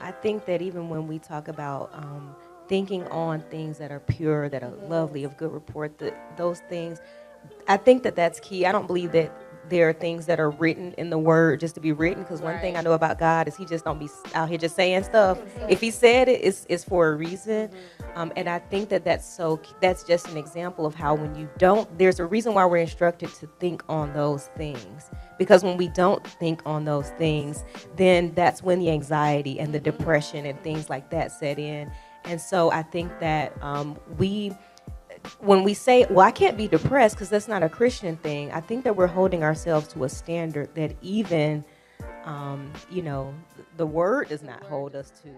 I think that even when we talk about thinking on things that are pure, that are lovely, of good report, that those things, I think that that's key. I don't believe that there are things that are written in the word just to be written. Because one thing I know about God is He just don't be out here just saying stuff. If He said it, it's for a reason. And I think that that's just an example of how when you don't, there's a reason why we're instructed to think on those things. Because when we don't think on those things, then that's when the anxiety and the depression and things like that set in. And so I think that we when we say, well, I can't be depressed because that's not a Christian thing, I think that we're holding ourselves to a standard that even, the word does not hold us to.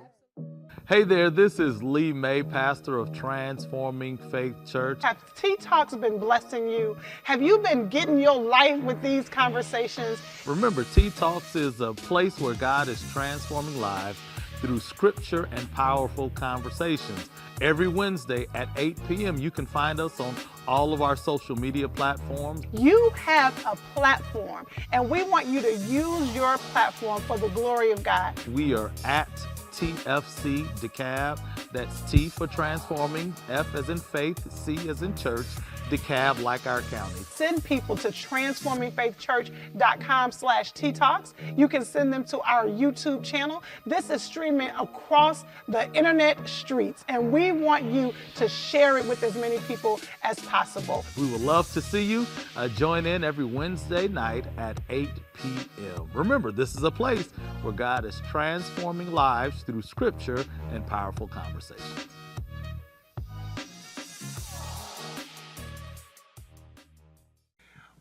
Hey there, this is Lee May, pastor of Transforming Faith Church. Have Tea Talks been blessing you? Have you been getting your life with these conversations? Remember, Tea Talks is a place where God is transforming lives through scripture and powerful conversations. Every Wednesday at 8 p.m., you can find us on all of our social media platforms. You have a platform, and we want you to use your platform for the glory of God. We are at TFC DeKalb. That's T for transforming, F as in faith, C as in church, DeKalb like our county. Send people to transformingfaithchurch.com/TTalks. You can send them to our YouTube channel. This is streaming across the internet streets, and we want you to share it with as many people as possible. We would love to see you. Join in every Wednesday night at 8 p.m. Remember, this is a place where God is transforming lives through scripture and powerful conversations.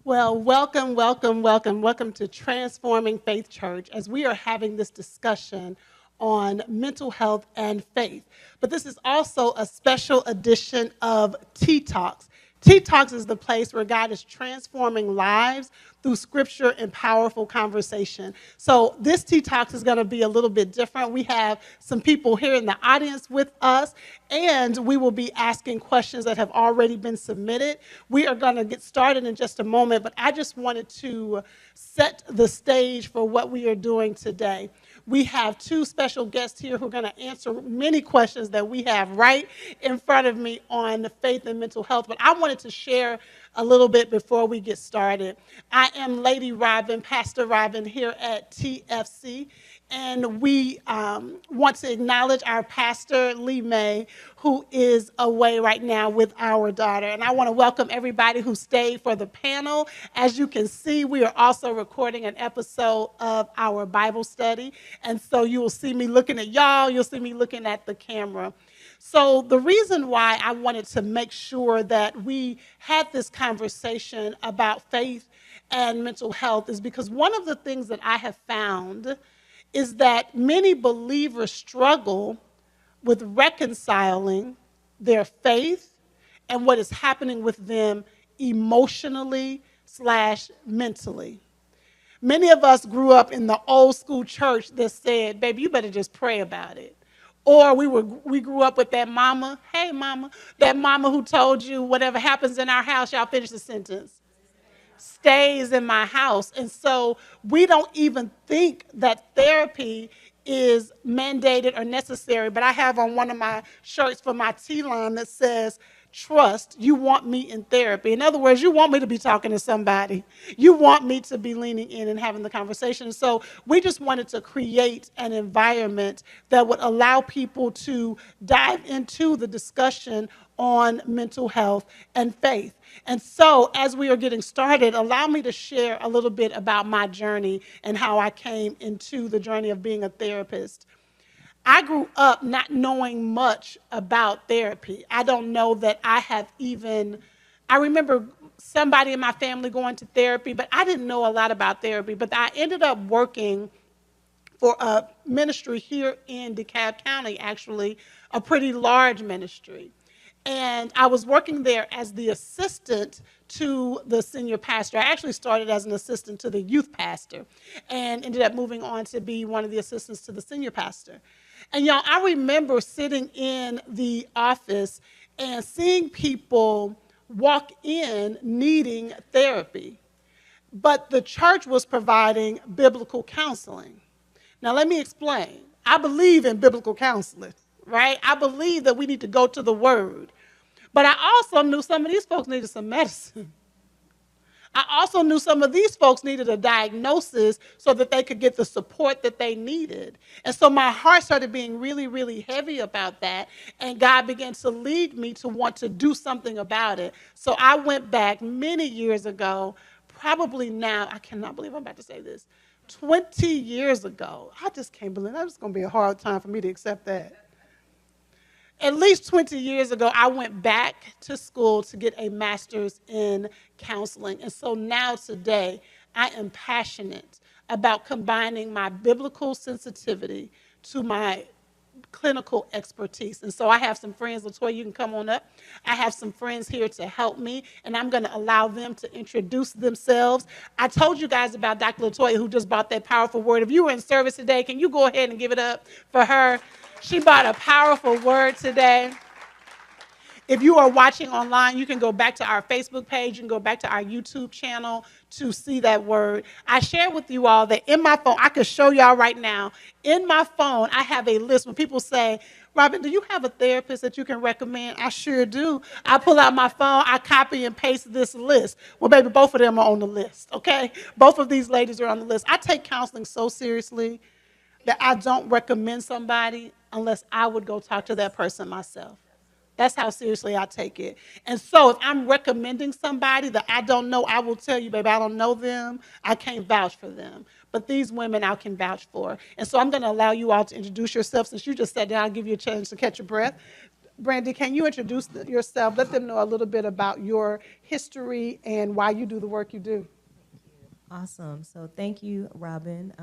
Well, welcome to Transforming Faith Church as we are having this discussion on mental health and faith. But this is also a special edition of Tea Talks. Tea Talks is the place where God is transforming lives through scripture and powerful conversation. So this Tea Talks is going to be a little bit different. We have some people here in the audience with us, and we will be asking questions that have already been submitted. We are going to get started in just a moment, but I just wanted to set the stage for what we are doing today. We have two special guests here who are going to answer many questions that we have right in front of me on faith and mental health. But I wanted to share a little bit before we get started. I am Lady Robin, Pastor Robin here at TFC. And we want to acknowledge our pastor, Lee May, who is away right now with our daughter. And I want to welcome everybody who stayed for the panel. As you can see, we are also recording an episode of our Bible study. And so you will see me looking at y'all. You'll see me looking at the camera. So the reason why I wanted to make sure that we had this conversation about faith and mental health is because one of the things that I have found is that many believers struggle with reconciling their faith and what is happening with them emotionally/mentally. Many of us grew up in the old school church that said, baby, you better just pray about it. Or we grew up with that mama, hey mama, that mama who told you whatever happens in our house, y'all finish the sentence, stays in my house. And so we don't even think that therapy is mandated or necessary. But I have on one of my shirts for my T-line that says, trust, you want me in therapy. In other words, you want me to be talking to somebody. You want me to be leaning in and having the conversation. So we just wanted to create an environment that would allow people to dive into the discussion on mental health and faith. And so as we are getting started, allow me to share a little bit about my journey and how I came into the journey of being a therapist. I grew up not knowing much about therapy. I don't know that I remember somebody in my family going to therapy, but I didn't know a lot about therapy. But I ended up working for a ministry here in DeKalb County, actually, a pretty large ministry. And I was working there as the assistant to the senior pastor. I actually started as an assistant to the youth pastor and ended up moving on to be one of the assistants to the senior pastor. And y'all, I remember sitting in the office and seeing people walk in needing therapy. But the church was providing biblical counseling. Now, let me explain. I believe in biblical counseling, right? I believe that we need to go to the Word. But I also knew some of these folks needed some medicine. I also knew some of these folks needed a diagnosis so that they could get the support that they needed. And so my heart started being really, really heavy about that. And God began to lead me to want to do something about it. So I went back many years ago, probably now, I cannot believe I'm about to say this, 20 years ago. I just can't believe that's going to be a hard time for me to accept that. At least 20 years ago, I went back to school to get a master's in counseling. And so now today, I am passionate about combining my biblical sensitivity to my clinical expertise. And so I have some friends, LaToya, you can come on up. I have some friends here to help me, and I'm going to allow them to introduce themselves. I told you guys about Dr. LaToya, who just brought that powerful word. If you were in service today, can you go ahead and give it up for her? She brought a powerful word today. If you are watching online, you can go back to our Facebook page. You can go back to our YouTube channel to see that word. I shared with you all that in my phone, I could show y'all right now. In my phone, I have a list. When people say, Robin, do you have a therapist that you can recommend? I sure do. I pull out my phone, I copy and paste this list. Well, baby, both of them are on the list, okay? Both of these ladies are on the list. I take counseling so seriously that I don't recommend somebody unless I would go talk to that person myself. That's how seriously I take it. And so if I'm recommending somebody that I don't know, I will tell you, baby, I don't know them. I can't vouch for them. But these women I can vouch for. And so I'm going to allow you all to introduce yourself. Since you just sat down, I'll give you a chance to catch your breath. Brandy, can you introduce yourself? Let them know a little bit about your history and why you do the work you do. Awesome. So thank you, Robin,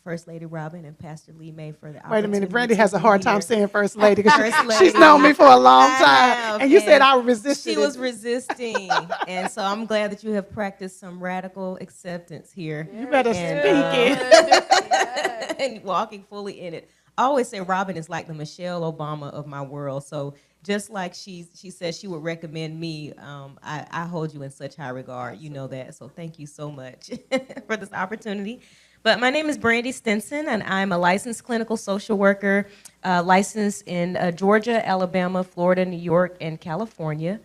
First Lady Robin and Pastor Lee May for the opportunity. Wait a minute, Brandy has a hard time saying First Lady First because Lady. she's known me for a long time. have, And you said and I resisted She it. was resisting. And so I'm glad that you have practiced some radical acceptance here. You better And, speak it. and walking fully in it. I always say Robin is like the Michelle Obama of my world. So just like she says she would recommend me, I hold you in such high regard. You know that. So thank you so much for this opportunity. But my name is Brandy Stinson, and I'm a licensed clinical social worker, licensed in Georgia, Alabama, Florida, New York, and California.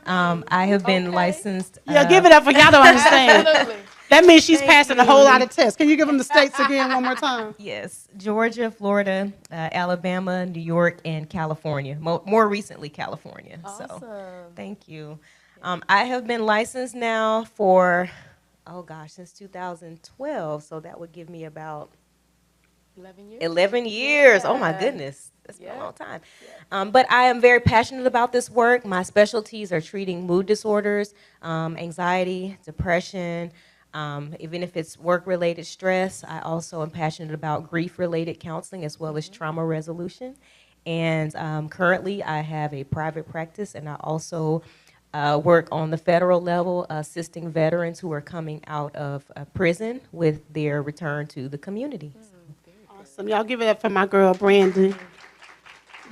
I have been licensed. Yeah, give it up for y'all don't understand. Absolutely. That means she's Thank passing a you. whole lot of tests. Can you give them the states again one more time? Yes, Georgia, Florida, Alabama, New York, and California. More recently, California. Awesome. So, thank you. I have been licensed now for, since 2012. So that would give me about 11 years. 11 years. Oh my Yeah. goodness. That's been a Yeah. long time. But I am very passionate about this work. My specialties are treating mood disorders, anxiety, depression, even if it's work-related stress. I also am passionate about grief-related counseling as well as trauma resolution. And currently I have a private practice, and I also work on the federal level assisting veterans who are coming out of prison with their return to the community. Awesome. Y'all give it up for my girl, Brandy.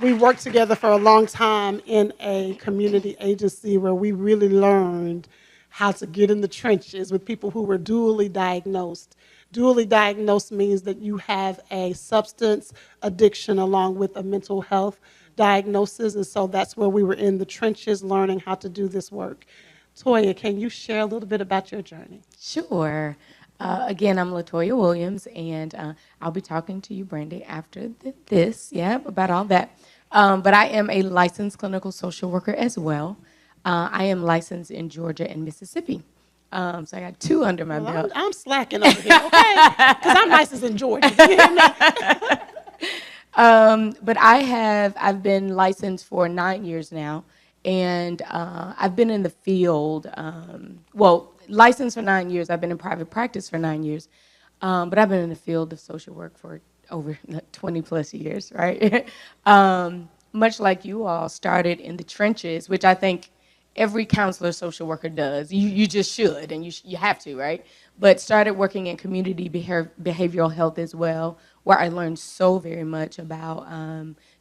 We worked together for a long time in a community agency where we really learned how to get in the trenches with people who were dually diagnosed. Dually diagnosed means that you have a substance addiction along with a mental health diagnosis, and so that's where we were in the trenches learning how to do this work. Toya, can you share a little bit about your journey? Sure. Again, I'm LaToya Williams, and I'll be talking to you, Brandy, after this, about all that. But I am a licensed clinical social worker as well. I am licensed in Georgia and Mississippi. So I got 2 under my Well, belt. I'm slacking over here, okay? Because I'm licensed in Georgia. You hear me? But I've been licensed for 9 years now, and I've been in the field, licensed for 9 years. I've been in private practice for 9 years, but I've been in the field of social work for over 20 plus years, right? Much like you all started in the trenches, which I think every counselor, social worker does. You just should, and you have to, right? But started working in community behavioral health as well, where I learned so very much about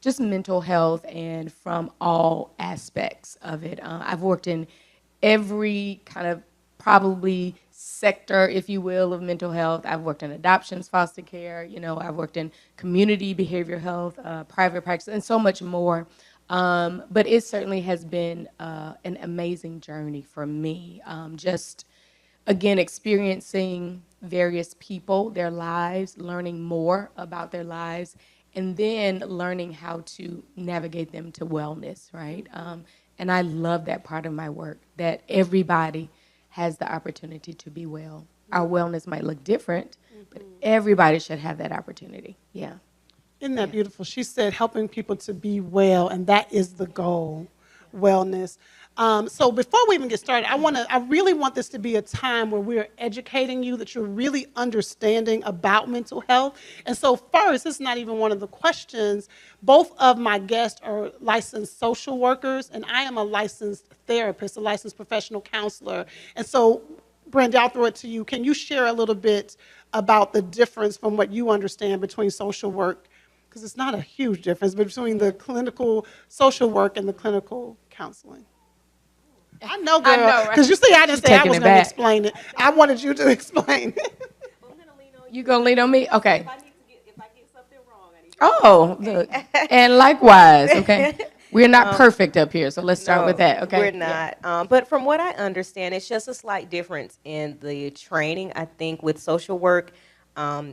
just mental health and from all aspects of it. I've worked in every kind of probably sector, if you will, of mental health. I've worked in adoptions, foster care, I've worked in community behavioral health, private practice, and so much more. But it certainly has been an amazing journey for me. Just, again, experiencing various people, their lives, learning more about their lives, and then learning how to navigate them to wellness, right? And I love that part of my work, that everybody has the opportunity to be well. Our wellness might look different, but everybody should have that opportunity. Yeah. Isn't that beautiful? She said helping people to be well, and that is the goal, wellness. So before we even get started, I really want this to be a time where we're educating you, that you're really understanding about mental health. And so first, it's not even one of the questions. Both of my guests are licensed social workers, and I am a licensed therapist, a licensed professional counselor. And so, Brenda, I'll throw it to you. Can you share a little bit about the difference from what you understand between social work, because it's not a huge difference, between the clinical social work and the clinical counseling? I know, girl, because you see, I didn't say I was going to explain it. I wanted you to explain it. You going to lean on me? Okay. If I get something wrong, I need to. Oh, look. And likewise, okay? We're not perfect up here, so let's start with that, okay? We're not. But from what I understand, it's just a slight difference in the training. I think with social work,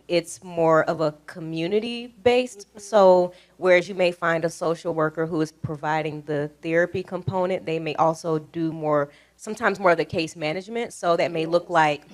it's more of a community-based. So whereas you may find a social worker who is providing the therapy component, they may also do sometimes more of the case management. So that may look like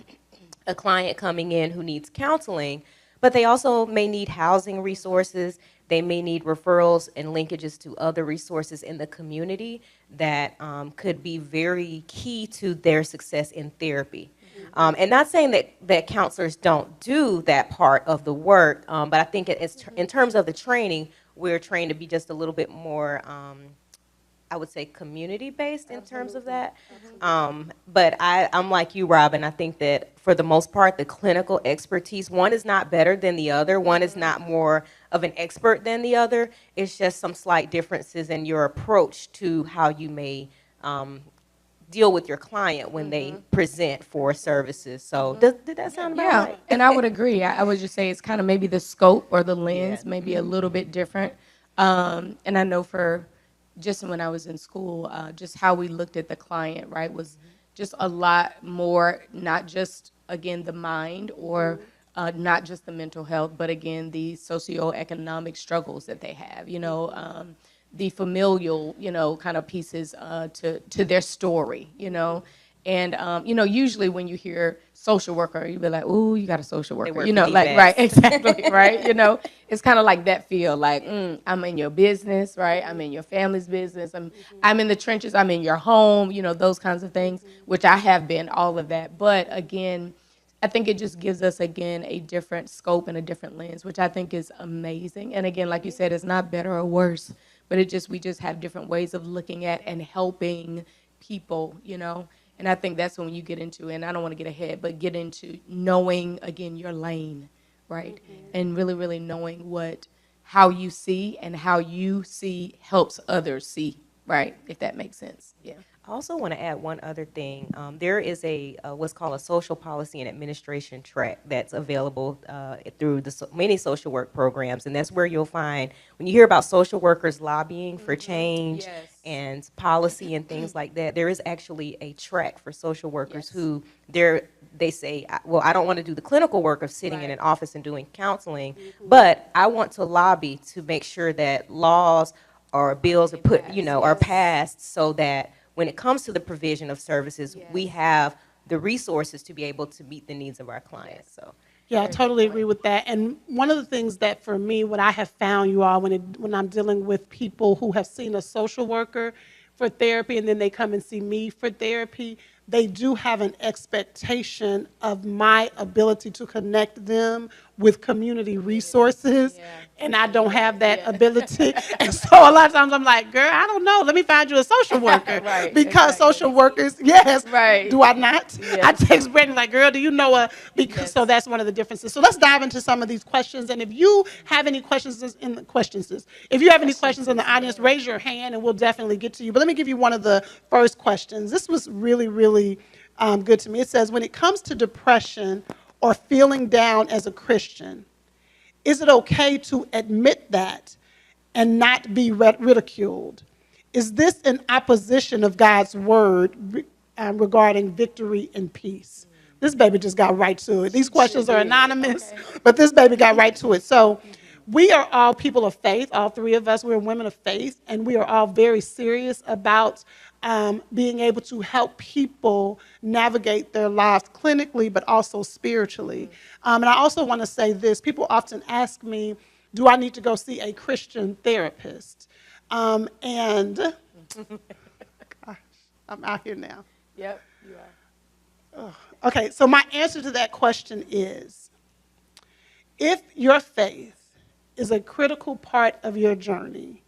a client coming in who needs counseling, but they also may need housing resources. They may need referrals and linkages to other resources in the community that could be very key to their success in therapy. And not saying that counselors don't do that part of the work, but I think in terms of the training, we're trained to be just a little bit more, I would say, community-based in terms of that. But I'm like you, Robin. I think that for the most part, the clinical expertise, one is not better than the other. One is not more of an expert than the other. It's just some slight differences in your approach to how you may deal with your client when they present for services. So did that sound about right? And I would agree. I would just say it's kind of maybe the scope or the lens maybe a little bit different. And I know for just when I was in school, just how we looked at the client, right, was just a lot more, not just, again, the mind or not just the mental health, but again, the socioeconomic struggles that they have, the familial, kind of pieces to their story, And, usually when you hear social worker, you be like, ooh, you got a social worker, right, exactly, right? It's kind of like that feel, like, I'm in your business, right? I'm in your family's business. I'm in the trenches. I'm in your home, those kinds of things, which I have been, all of that. But again, I think it just gives us, again, a different scope and a different lens, which I think is amazing. And again, like you said, it's not better or worse, but we just have different ways of looking at and helping people, And I think that's when you get into, and I don't want to get ahead, but get into knowing, again, your lane, right? And really, really knowing how you see and how you see helps others see, right? If that makes sense, yeah. I also want to add one other thing. There is what's called a social policy and administration track that's available through many social work programs, and that's where you'll find, when you hear about social workers lobbying for change and policy and things like that, there is actually a track for social workers who they say, well, I don't want to do the clinical work of sitting in an office and doing counseling, but I want to lobby to make sure that laws or bills are are passed so that when it comes to the provision of services, we have the resources to be able to meet the needs of our clients. So, yeah, I totally agree with that. And one of the things that for me, what I have found, you all, when I'm dealing with people who have seen a social worker for therapy and then they come and see me for therapy, they do have an expectation of my ability to connect them with community resources, and I don't have that ability. And so a lot of times I'm like, girl, I don't know. Let me find you a social worker. Because social workers, do I not? I text Brittany like, girl, do you know so that's one of the differences. So let's dive into some of these questions. And if you have any questions in the audience, raise your hand and we'll definitely get to you. But let me give you one of the first questions. This was really, really good to me. It says, when it comes to depression or feeling down as a Christian, is it okay to admit that and not be ridiculed? Is this in opposition of God's word regarding victory and peace? This baby just got right to it. These questions are anonymous, but this baby got right to it. So we are all people of faith, all three of us. We're women of faith, and we are all very serious about being able to help people navigate their lives clinically, but also spiritually. And I also want to say this. People often ask me, do I need to go see a Christian therapist? And gosh, I'm out here now. Yep, you are. Okay, so my answer to that question is, if your faith is a critical part of your journey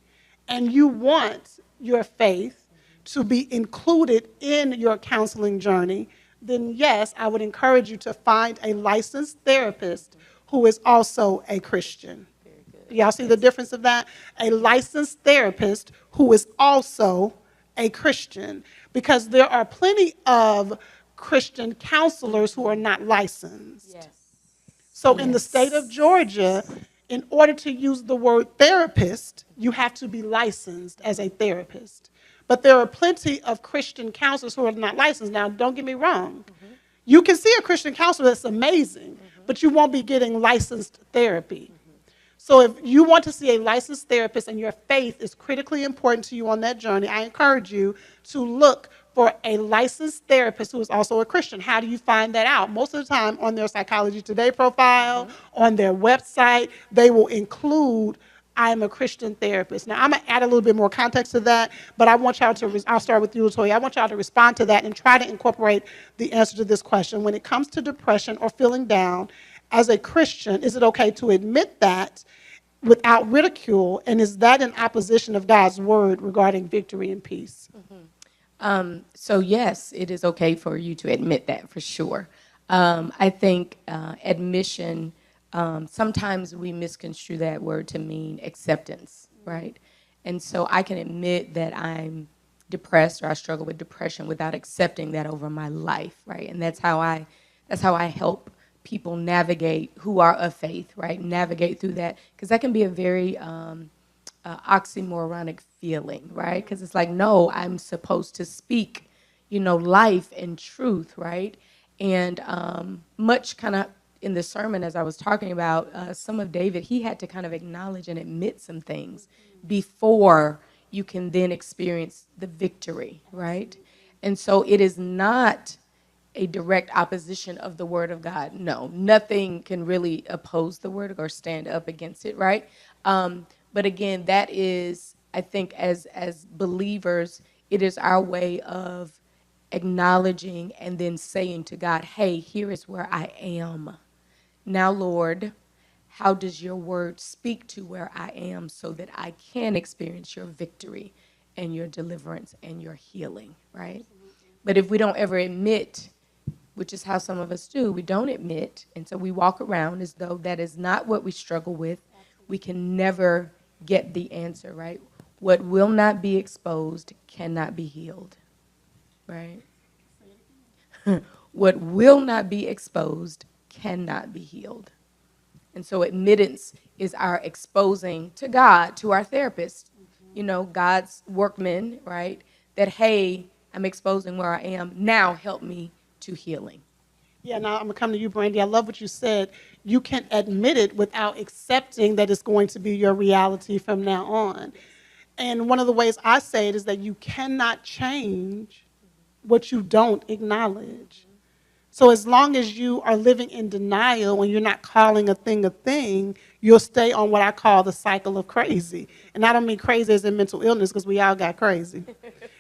and you want your faith to be included in your counseling journey, then yes, I would encourage you to find a licensed therapist who is also a Christian. Y'all see the difference of that? A licensed therapist who is also a Christian, because there are plenty of Christian counselors who are not licensed. Yes. So in the state of Georgia, in order to use the word therapist, you have to be licensed as a therapist. But there are plenty of Christian counselors who are not licensed. Now, don't get me wrong. You can see a Christian counselor that's amazing, but you won't be getting licensed therapy. So if you want to see a licensed therapist and your faith is critically important to you on that journey, I encourage you to look for a licensed therapist who is also a Christian. How do you find that out? Most of the time on their Psychology Today profile, on their website, they will include, I am a Christian therapist. Now, I'm going to add a little bit more context to that, but I want y'all to, I'll start with you, Latoya. I want y'all to respond to that and try to incorporate the answer to this question. When it comes to depression or feeling down, as a Christian, is it okay to admit that without ridicule, and is that in opposition of God's word regarding victory and peace? So yes, it is okay for you to admit that, for sure. I think admission, sometimes we misconstrue that word to mean acceptance, right? And so I can admit that I'm depressed or I struggle with depression without accepting that over my life, right? And that's how I help people navigate who are of faith, right? Navigate through that, because that can be a very oxymoronic feeling, right? Because it's like, no, I'm supposed to speak, life and truth, right? And much kind of in the sermon, as I was talking about, some of David, he had to kind of acknowledge and admit some things before you can then experience the victory, right? And so it is not a direct opposition of the word of God. No, nothing can really oppose the word or stand up against it, right? But again, that is, I think, as believers, it is our way of acknowledging and then saying to God, hey, here is where I am. Now, Lord, how does your word speak to where I am so that I can experience your victory and your deliverance and your healing, right? But if we don't ever admit, which is how some of us do, we don't admit, and so we walk around as though that is not what we struggle with, we can never get the answer, right? What will not be exposed cannot be healed, right? What will not be exposed cannot be healed. And so admittance is our exposing to God, to our therapist, God's workmen, right? That, hey, I'm exposing where I am. Now help me to healing. Yeah, now I'm going to come to you, Brandy. I love what you said. You can admit it without accepting that it's going to be your reality from now on. And one of the ways I say it is that you cannot change what you don't acknowledge. So as long as you are living in denial and you're not calling a thing, you'll stay on what I call the cycle of crazy. And I don't mean crazy as in mental illness, because we all got crazy.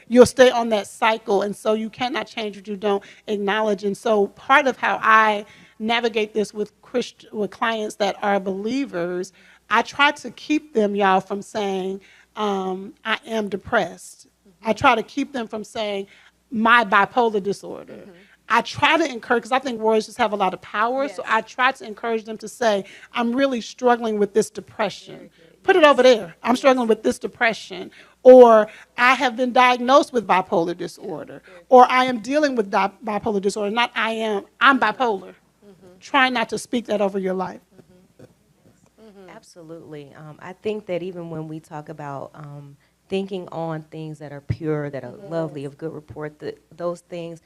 You'll stay on that cycle, and so you cannot change what you don't acknowledge. And so part of how I navigate this with clients that are believers, I try to keep them, y'all, from saying, I am depressed. I try to keep them from saying, my bipolar disorder. I try to encourage, because I think words just have a lot of power, so I try to encourage them to say, I'm really struggling with this depression. Put it over there. I'm struggling with this depression. Or I have been diagnosed with bipolar disorder. Or I am dealing with bipolar disorder. Not I am, I'm bipolar. Try not to speak that over your life. Absolutely. I think that even when we talk about thinking on things that are pure, that are lovely, of good report, those things,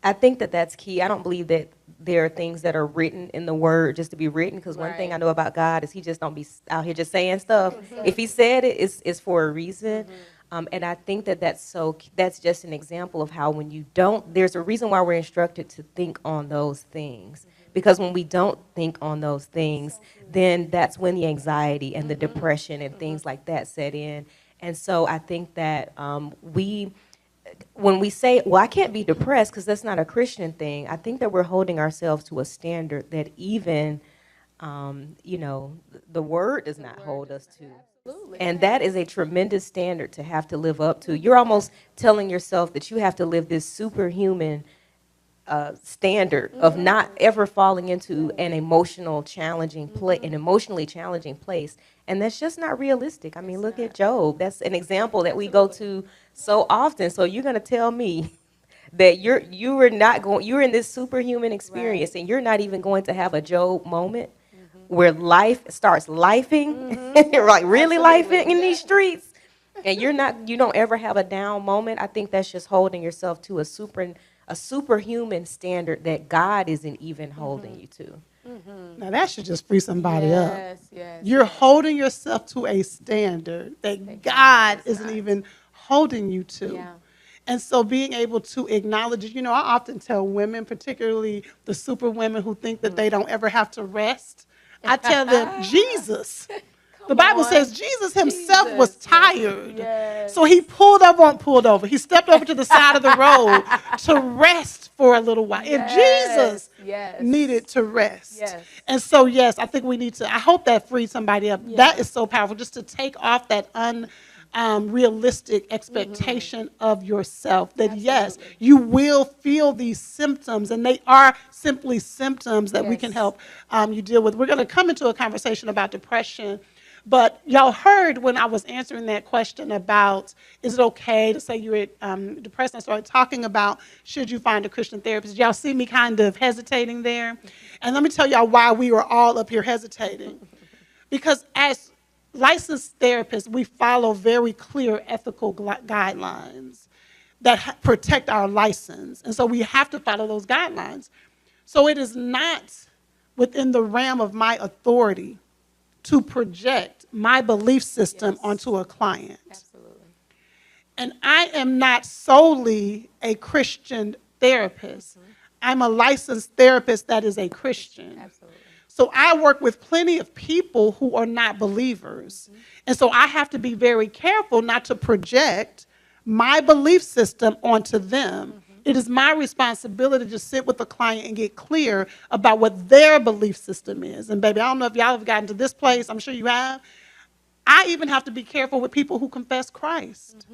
I think that that's key. I don't believe that there are things that are written in the word just to be written, because one thing I know about God is he just don't be out here just saying stuff. If he said it, it's for a reason. And I think that that's just an example of how when you don't, there's a reason why we're instructed to think on those things. Because when we don't think on those things, then that's when the anxiety and the depression and things like that set in. And so I think that when we say, well, I can't be depressed because that's not a Christian thing, I think that we're holding ourselves to a standard that even, the word does not hold us to. And that is a tremendous standard to have to live up to. You're almost telling yourself that you have to live this superhuman standard of not ever falling into an emotionally challenging place, and that's just not realistic. I mean, look at Job. That's an example that we go to so often. So you're going to tell me that you're in this superhuman experience, and you're not even going to have a Job moment where life starts lifing, like really lifing in these streets, and you don't ever have a down moment. I think that's just holding yourself to a superhuman standard that God isn't even holding you to. Now that should just free somebody up. Yes. You're holding yourself to a standard that God isn't even holding you to. Yeah. And so being able to acknowledge it, I often tell women, particularly the super women who think that they don't ever have to rest, I tell them, Jesus. The Bible says Jesus himself was tired. Yes. So he pulled over. He stepped over to the side of the road to rest for a little while. If Jesus needed to rest. Yes. And so, yes, I think we need to, I hope that freed somebody up. Yeah. That is so powerful, just to take off that unrealistic expectation of yourself. That, yes, you will feel these symptoms, and they are simply symptoms that we can help you deal with. We're going to come into a conversation about depression. But y'all heard when I was answering that question about, is it okay to say you're depressed? I started talking about, should you find a Christian therapist? Y'all see me kind of hesitating there? And let me tell y'all why we were all up here hesitating. Because as licensed therapists, we follow very clear ethical guidelines that protect our license. And so we have to follow those guidelines. So it is not within the realm of my authority to project my belief system onto a client. Absolutely. And I am not solely a Christian therapist. I'm a licensed therapist that is a Christian. Absolutely. So I work with plenty of people who are not believers. And so I have to be very careful not to project my belief system onto them. It is my responsibility to sit with the client and get clear about what their belief system is. And baby, I don't know if y'all have gotten to this place. I'm sure you have. I even have to be careful with people who confess Christ.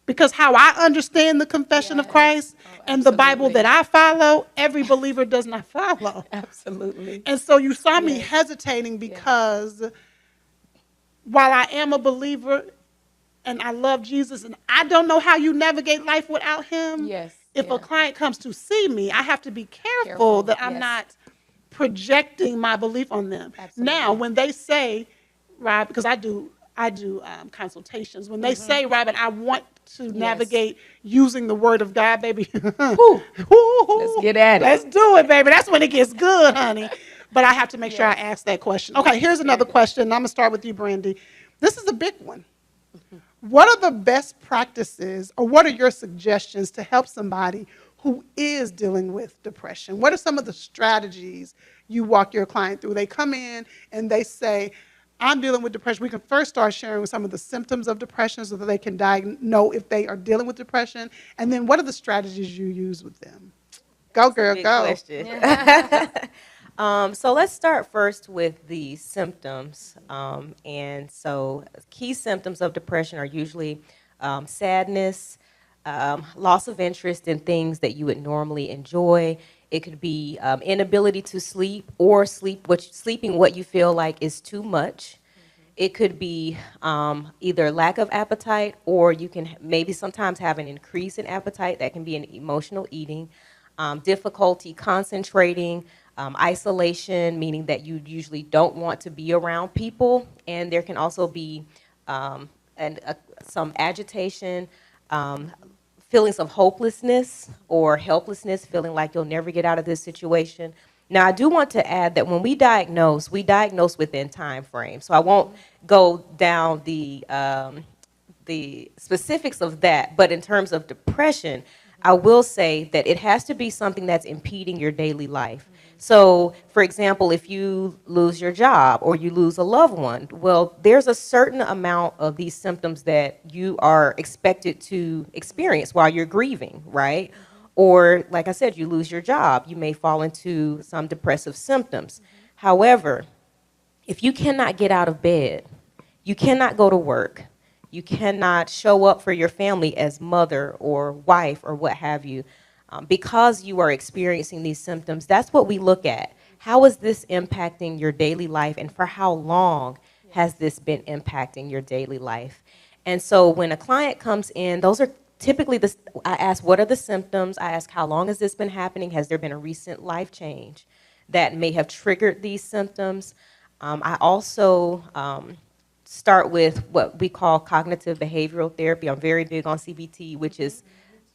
Because how I understand the confession of Christ and the Bible that I follow, every believer does not follow. Absolutely. And so you saw me hesitating because while I am a believer and I love Jesus, and I don't know how you navigate life without him. Yes. If a client comes to see me, I have to be careful that I'm not projecting my belief on them. Absolutely. Now, when they say, Rob, because I do consultations, when they say, Robin, I want to navigate using the word of God, baby. Let's get at it. Let's do it, baby. That's when it gets good, honey. But I have to make sure I ask that question. Okay, here's another question. I'm going to start with you, Brandy. This is a big one. What are the best practices, or what are your suggestions to help somebody who is dealing with depression? What are some of the strategies you walk your client through? They come in and they say, I'm dealing with depression. We can first start sharing some of the symptoms of depression so that they can know if they are dealing with depression. And then what are the strategies you use with them? Go, girl, go. Question. So let's start first with the symptoms. And so key symptoms of depression are usually sadness, loss of interest in things that you would normally enjoy. It could be inability to sleep, or sleeping what you feel like is too much. it could be either lack of appetite, or you can maybe sometimes have an increase in appetite. That can be an emotional eating, difficulty concentrating, isolation, meaning that you usually don't want to be around people. And there can also be some agitation, um, feelings of hopelessness or helplessness, feeling like you'll never get out of this situation. Now, I do want to add that when we diagnose within time frame. So I won't go down the specifics of that, but in terms of depression, I will say that it has to be something that's impeding your daily life. So, for example, if you lose your job or you lose a loved one, well, there's a certain amount of these symptoms that you are expected to experience while you're grieving, right? Or, like I said, you lose your job, you may fall into some depressive symptoms. However, if you cannot get out of bed, you cannot go to work, you cannot show up for your family as mother or wife or what have you, because you are experiencing these symptoms, that's what we look at. How is this impacting your daily life, and for how long has this been impacting your daily life? And so when a client comes in, those are typically I ask, what are the symptoms? I ask, how long has this been happening? Has there been a recent life change that may have triggered these symptoms? I also start with what we call cognitive behavioral therapy. I'm very big on CBT, which is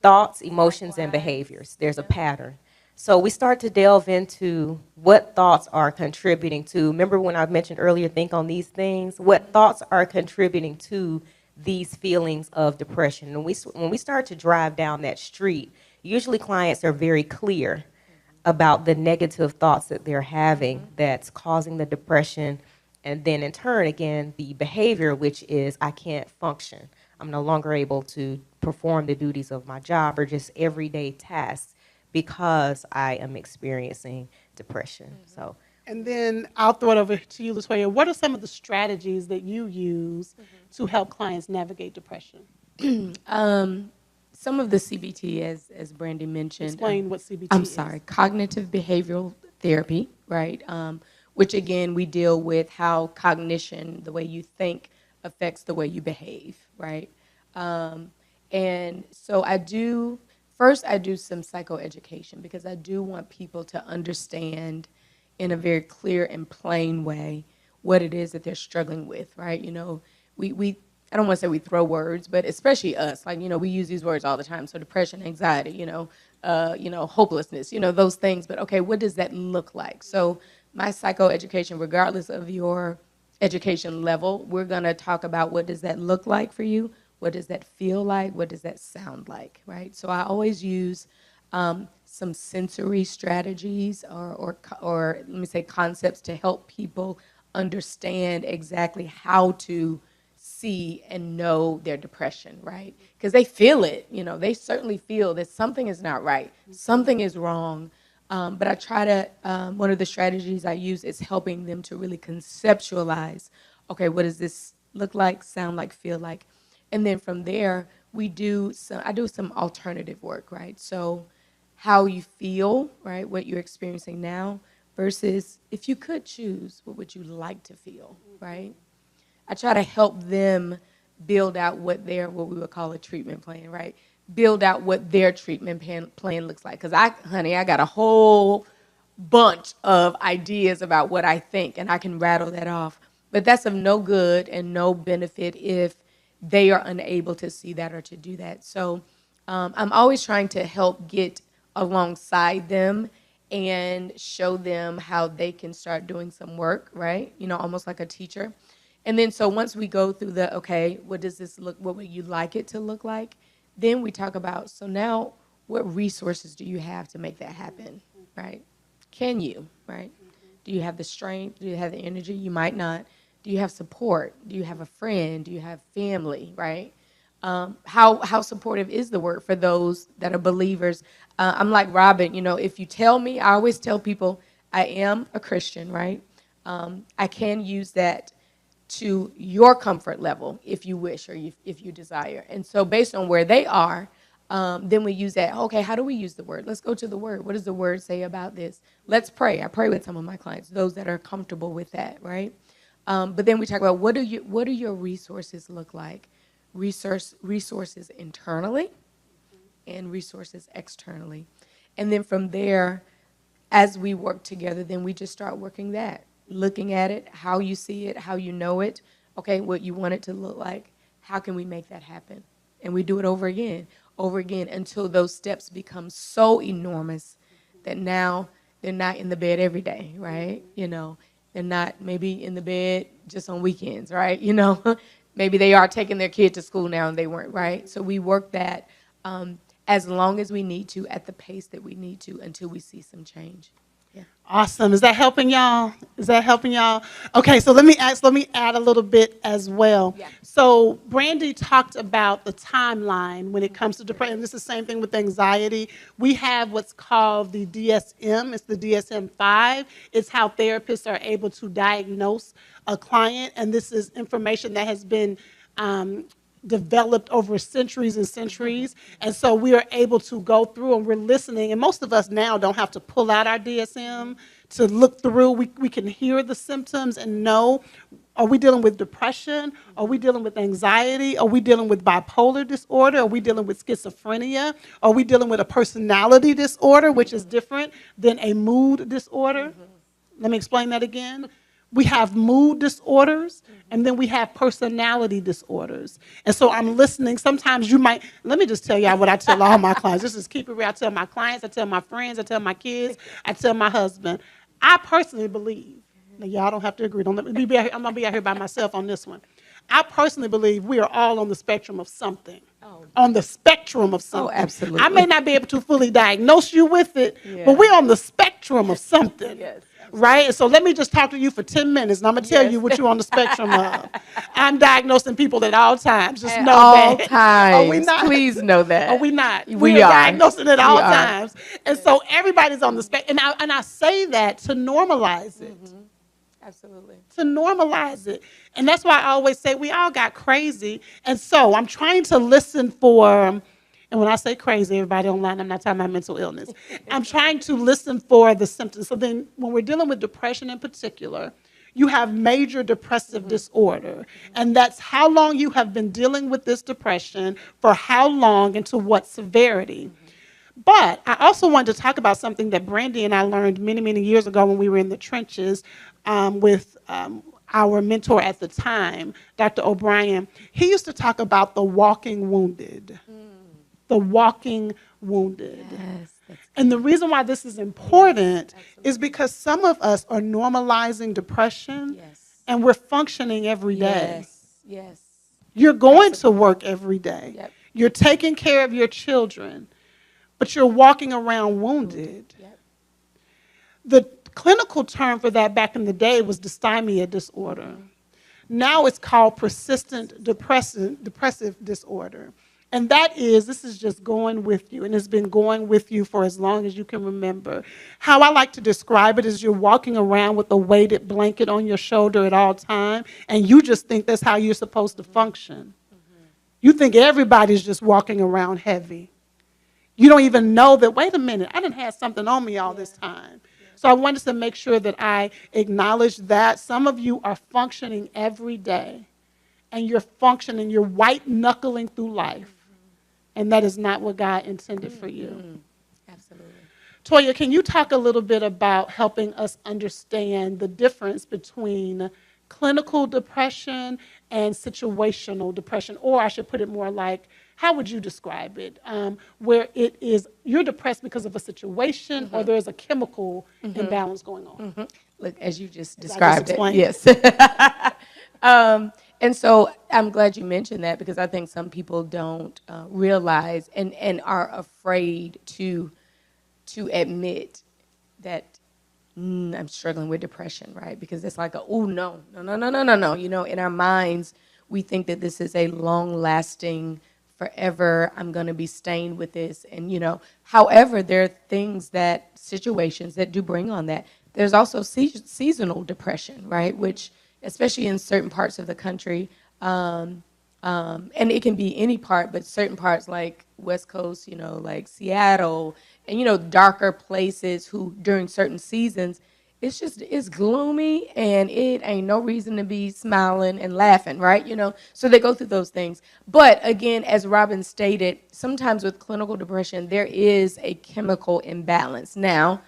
thoughts, emotions, and behaviors. There's a pattern. So we start to delve into what thoughts are contributing to. Remember when I mentioned earlier, think on these things? What thoughts are contributing to these feelings of depression? And when we start to drive down that street, usually clients are very clear about the negative thoughts that they're having that's causing the depression. And then in turn, again, the behavior, which is I can't function. I'm no longer able to perform the duties of my job or just everyday tasks because I am experiencing depression. So, And then I'll throw it over to you, Latoya. What are some of the strategies that you use to help clients navigate depression? Some of the CBT, as Brandy mentioned. Explain what CBT I'm is. sorry, cognitive behavioral therapy, right? Which again, we deal with how cognition, the way you think, affects the way you behave, right? And so I do some psychoeducation because I do want people to understand in a very clear and plain way what it is that they're struggling with, right? You know, we I don't want to say we throw words, but especially us, like, you know, we use these words all the time. So depression, anxiety, hopelessness, those things. But okay, what does that look like? So my psychoeducation, regardless of your education level, we're going to talk about what does that look like for you? What does that feel like? What does that sound like, right? So I always use some sensory strategies or let me say concepts to help people understand exactly how to see and know their depression, right? Because they feel it, they certainly feel that something is not right, something is wrong. But I try to, one of the strategies I use is helping them to really conceptualize, okay, what does this look like, sound like, feel like? And then from there, I do some alternative work, right? So how you feel, right, what you're experiencing now versus if you could choose, what would you like to feel, right? I try to help them build out what we would call a treatment plan, right? Build out what their treatment plan looks like. Because I got a whole bunch of ideas about what I think, and I can rattle that off. But that's of no good and no benefit if they are unable to see that or to do that. So I'm always trying to help get alongside them and show them how they can start doing some work, right? Almost like a teacher. And then so once we go through okay, what would you like it to look like? Then we talk about, so now what resources do you have to make that happen, right? Can you, right? Do you have the strength? Do you have the energy? You might not. Do you have support? Do you have a friend? Do you have family, right? How supportive is the word for those that are believers? I'm like Robin, if you tell me, I always tell people I am a Christian, right? I can use that to your comfort level if you wish or if you desire. And so based on where they are, then we use that. Okay, how do we use the word? Let's go to the word. What does the word say about this? Let's pray. I pray with some of my clients, those that are comfortable with that, right? But then we talk about what do your resources look like? Resources internally and resources externally. And then from there, as we work together, then we just start working that, looking at it, how you see it, how you know it, okay, what you want it to look like, how can we make that happen? And we do it over again, until those steps become so enormous that now they're not in the bed every day, right? You know, they're not maybe in the bed just on weekends, right? You know, maybe they are taking their kid to school now and they weren't, right? So we work that as long as we need to, at the pace that we need to, until we see some change. Yeah. Awesome. Is that helping y'all? Is that helping y'all? Okay, so let me add a little bit as well. Yeah. So Brandy talked about the timeline when it comes to depression. This is the same thing with anxiety. We have what's called the DSM. It's the DSM-5. It's how therapists are able to diagnose a client, and this is information that has been developed over centuries and centuries. And so we are able to go through and we're listening. And most of us now don't have to pull out our DSM to look through. We can hear the symptoms and know, are we dealing with depression? Are we dealing with anxiety? Are we dealing with bipolar disorder? Are we dealing with schizophrenia? Are we dealing with a personality disorder, which is different than a mood disorder? Let me explain that again. We have mood disorders, and then we have personality disorders. And so I'm listening. Sometimes you might, let me just tell y'all what I tell all my clients. This is keep it real. I tell my clients, I tell my friends, I tell my kids, I tell my husband. I personally believe, now y'all don't have to agree. Don't let me be out here, I'm going to be out here by myself on this one. I personally believe we are all on the spectrum of something. On the spectrum of something. Oh, absolutely. I may not be able to fully diagnose you with it, Yeah. but we're on the spectrum of something. Yes. Right? So let me just talk to you for 10 minutes, and I'm going to tell Yes. you what you're on the spectrum of. I'm diagnosing people at all times. Just At know all that. times. Are we not? Please know that. Are we not? We are are. diagnosing at all We are. times. And so everybody's on the spectrum. And I say that to normalize it. Absolutely. To normalize it. And that's why I always say we all got crazy. And so I'm trying to listen for, and when I say crazy, everybody online, I'm not talking about mental illness. I'm trying to listen for the symptoms. So then when we're dealing with depression in particular, you have major depressive disorder. And that's how long you have been dealing with this depression, for how long, and to what severity. But I also wanted to talk about something that Brandy and I learned many, many years ago when we were in the trenches with our mentor at the time, Dr. O'Brien. He used to talk about the walking wounded. The walking wounded. Yes. And the reason why this is important is because some of us are normalizing depression, Yes. and we're functioning every day. Yes. You're going to work every day. Yep. You're taking care of your children, but you're walking around wounded. Yep. The clinical term for that back in the day was dysthymia disorder. Now it's called persistent depressive disorder. And this is just going with you, and it's been going with you for as long as you can remember. How I like to describe it is you're walking around with a weighted blanket on your shoulder at all time, and you just think that's how you're supposed to function. You think everybody's just walking around heavy. You don't even know that, wait a minute, I didn't have something on me all this time. So I wanted to make sure that I acknowledge that. Some of you are functioning every day, and you're functioning, you're white-knuckling through life. And that is not what God intended for you. Absolutely. Toya, can you talk a little bit about helping us understand the difference between clinical depression and situational depression? Or I should put it more like, how would you describe it? Where it is, you're depressed because of a situation, or there's a chemical imbalance going on. Look, as you just I just described it. explained. Yes. And so I'm glad you mentioned that, because I think some people don't realize and are afraid to admit that I'm struggling with depression, right? Because it's like, oh, no. You know, in our minds, we think that this is a long-lasting, forever, I'm going to be stained with this. And, you know, however, there are situations that do bring on that. There's also seasonal depression, right? Which, especially in certain parts of the country, and it can be any part, but certain parts like West Coast, like Seattle, and, darker places who during certain seasons, it's gloomy, and it ain't no reason to be smiling and laughing, right? So they go through those things. But again, as Robin stated, sometimes with clinical depression, there is a chemical imbalance. Now,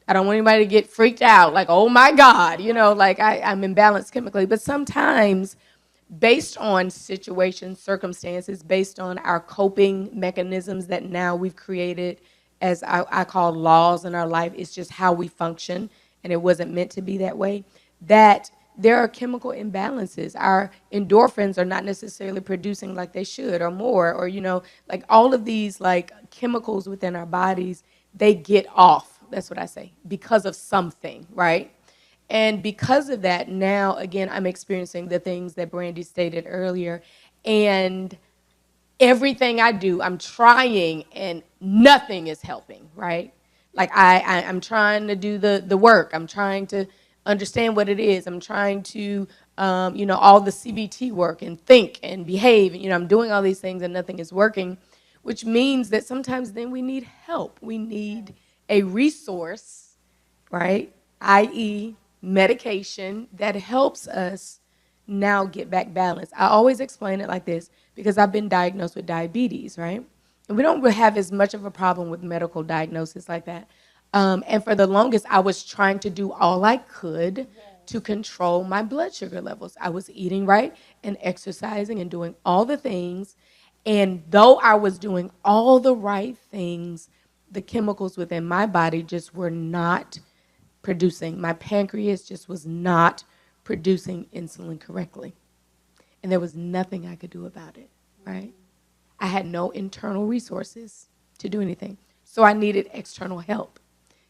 I don't want anybody to get freaked out, like, oh my God, like I'm imbalanced chemically. But sometimes, based on situations, circumstances, based on our coping mechanisms that now we've created, as I call laws in our life, it's just how we function, and it wasn't meant to be that way, that there are chemical imbalances. Our endorphins are not necessarily producing like they should or more, or, like all of these like chemicals within our bodies, they get off. That's what I say, because of something, right? And because of that, now, again, I'm experiencing the things that Brandy stated earlier. And everything I do, I'm trying, and nothing is helping, right? Like I'm trying to do the work. I'm trying to understand what it is. I'm trying to, all the CBT work and think and behave. I'm doing all these things and nothing is working, which means that sometimes then we need help. We need a resource, right? i.e., medication that helps us now get back balance. I always explain it like this because I've been diagnosed with diabetes, right? And we don't have as much of a problem with medical diagnosis like that. And for the longest, I was trying to do all I could to control my blood sugar levels. I was eating right and exercising and doing all the things. And though I was doing all the right things, the chemicals within my body just were not producing. My pancreas just was not producing insulin correctly. And there was nothing I could do about it, right? I had no internal resources to do anything. So I needed external help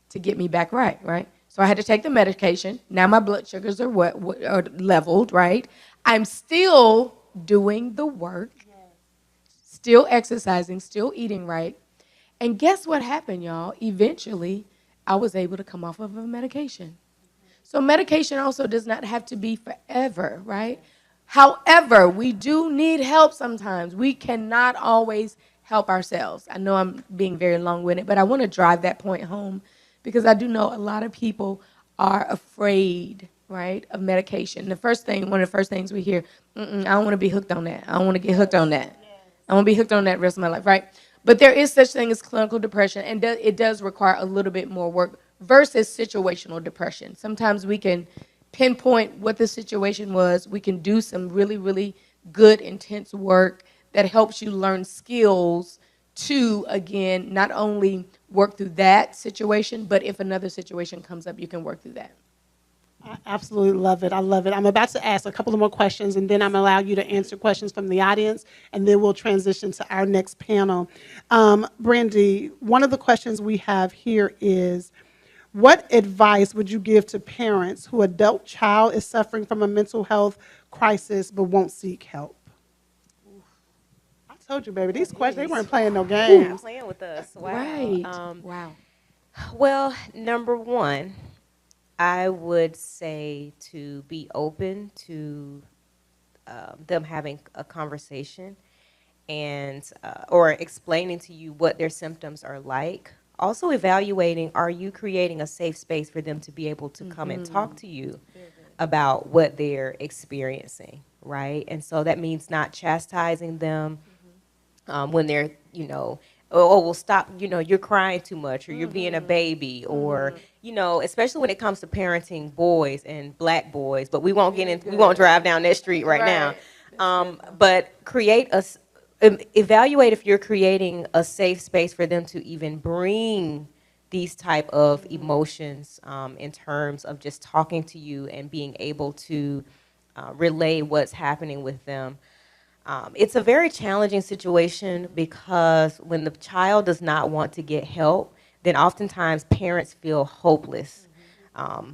to get me back right? So I had to take the medication. Now my blood sugars are leveled, right? I'm still doing the work, still exercising, still eating right. And guess what happened, y'all? Eventually, I was able to come off of a medication. So medication also does not have to be forever, right? However, we do need help sometimes. We cannot always help ourselves. I know I'm being very long-winded, but I want to drive that point home because I do know a lot of people are afraid, right, of medication. One of the first things we hear, I don't want to be hooked on that. I don't want to get hooked on that. I want to be hooked on that the rest of my life, right? But there is such thing as clinical depression, and it does require a little bit more work versus situational depression. Sometimes we can pinpoint what the situation was. We can do some really, really good, intense work that helps you learn skills to, again, not only work through that situation, but if another situation comes up, you can work through that. I absolutely love it. I love it. I'm about to ask a couple of more questions, and then I'm going to allow you to answer questions from the audience, and then we'll transition to our next panel. Brandy, one of the questions we have here is, what advice would you give to parents whose adult child is suffering from a mental health crisis but won't seek help? I told you, baby, these questions, they weren't playing no Not games. playing with us. Wow. Right. Wow. Well, number one, I would say to be open to them having a conversation and or explaining to you what their symptoms are like. Also evaluating, are you creating a safe space for them to be able to come and talk to you about what they're experiencing, right? And so that means not chastising them when they're, oh, well, stop, you're crying too much, or you're being a baby, or, especially when it comes to parenting boys and black boys, but we won't we won't drive down that street right now. But evaluate if you're creating a safe space for them to even bring these type of emotions in terms of just talking to you and being able to relay what's happening with them. It's a very challenging situation because when the child does not want to get help, then oftentimes parents feel hopeless.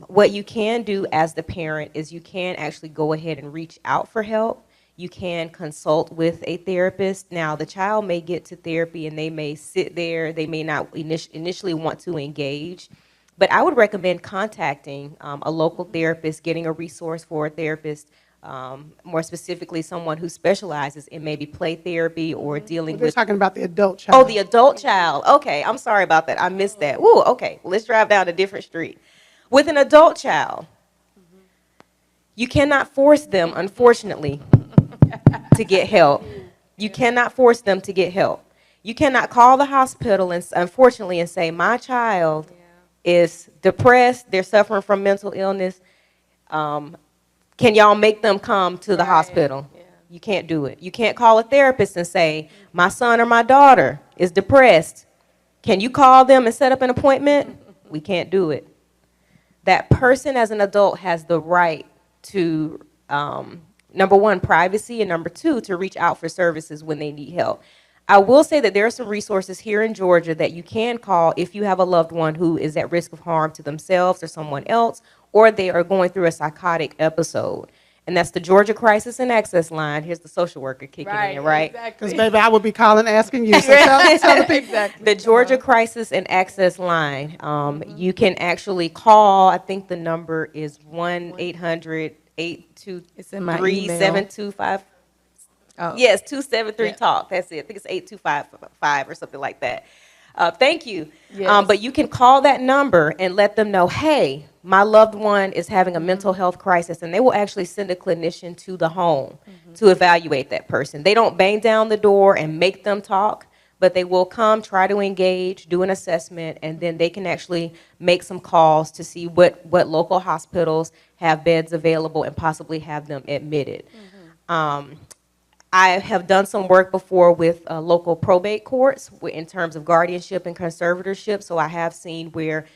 What you can do as the parent is you can actually go ahead and reach out for help. You can consult with a therapist. Now, the child may get to therapy and they may sit there. They may not initially want to engage. But I would recommend contacting a local therapist, getting a resource for a therapist, more specifically someone who specializes in maybe play therapy or dealing They're with... talking about the adult child. Oh, the adult child. Okay, I'm sorry about that. I missed that. Woo, okay. Well, let's drive down a different street. With an adult child, you cannot force them, unfortunately, to get help. You cannot force them to get help. You cannot call the hospital and unfortunately and say, my child is depressed, they're suffering from mental illness. Can y'all make them come to the hospital? Yeah. You can't do it. You can't call a therapist and say, my son or my daughter is depressed. Can you call them and set up an appointment? We can't do it. That person as an adult has the right to, number one, privacy, and number two, to reach out for services when they need help. I will say that there are some resources here in Georgia that you can call if you have a loved one who is at risk of harm to themselves or someone else, or they are going through a psychotic episode. And that's the Georgia Crisis and Access Line. Here's the social worker kicking in, right? Because, baby, I would be calling asking you. So tell the people. Exactly. The Georgia Crisis and Access Line. You can actually call, I think the number is 1-800-823-7225. Oh. Yes, 273 Yeah. TALK. That's it. I think it's 8255 or something like that. Thank you. Yes. But you can call that number and let them know, hey, my loved one is having a mental health crisis, and they will actually send a clinician to the home to evaluate that person. They don't bang down the door and make them talk, but they will come, try to engage, do an assessment, and then they can actually make some calls to see what local hospitals have beds available and possibly have them admitted. I have done some work before with local probate courts in terms of guardianship and conservatorship, so I have seen where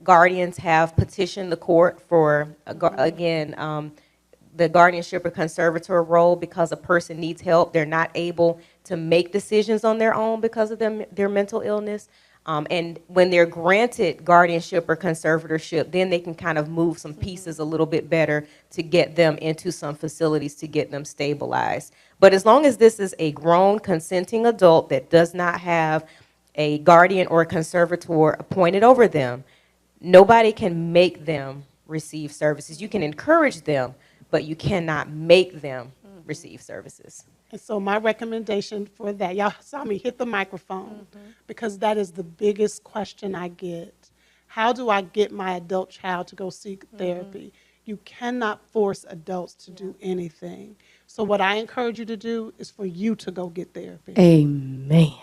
guardians have petitioned the court for, the guardianship or conservator role because a person needs help. They're not able to make decisions on their own because of their mental illness. And when they're granted guardianship or conservatorship, then they can kind of move some pieces a little bit better to get them into some facilities to get them stabilized. But as long as this is a grown, consenting adult that does not have a guardian or a conservator appointed over them, nobody can make them receive services. You can encourage them, but you cannot make them receive services. And so my recommendation for that, y'all saw me hit the microphone, because that is the biggest question I get. How do I get my adult child to go seek therapy? You cannot force adults to do anything. So what I encourage you to do is for you to go get therapy. Amen.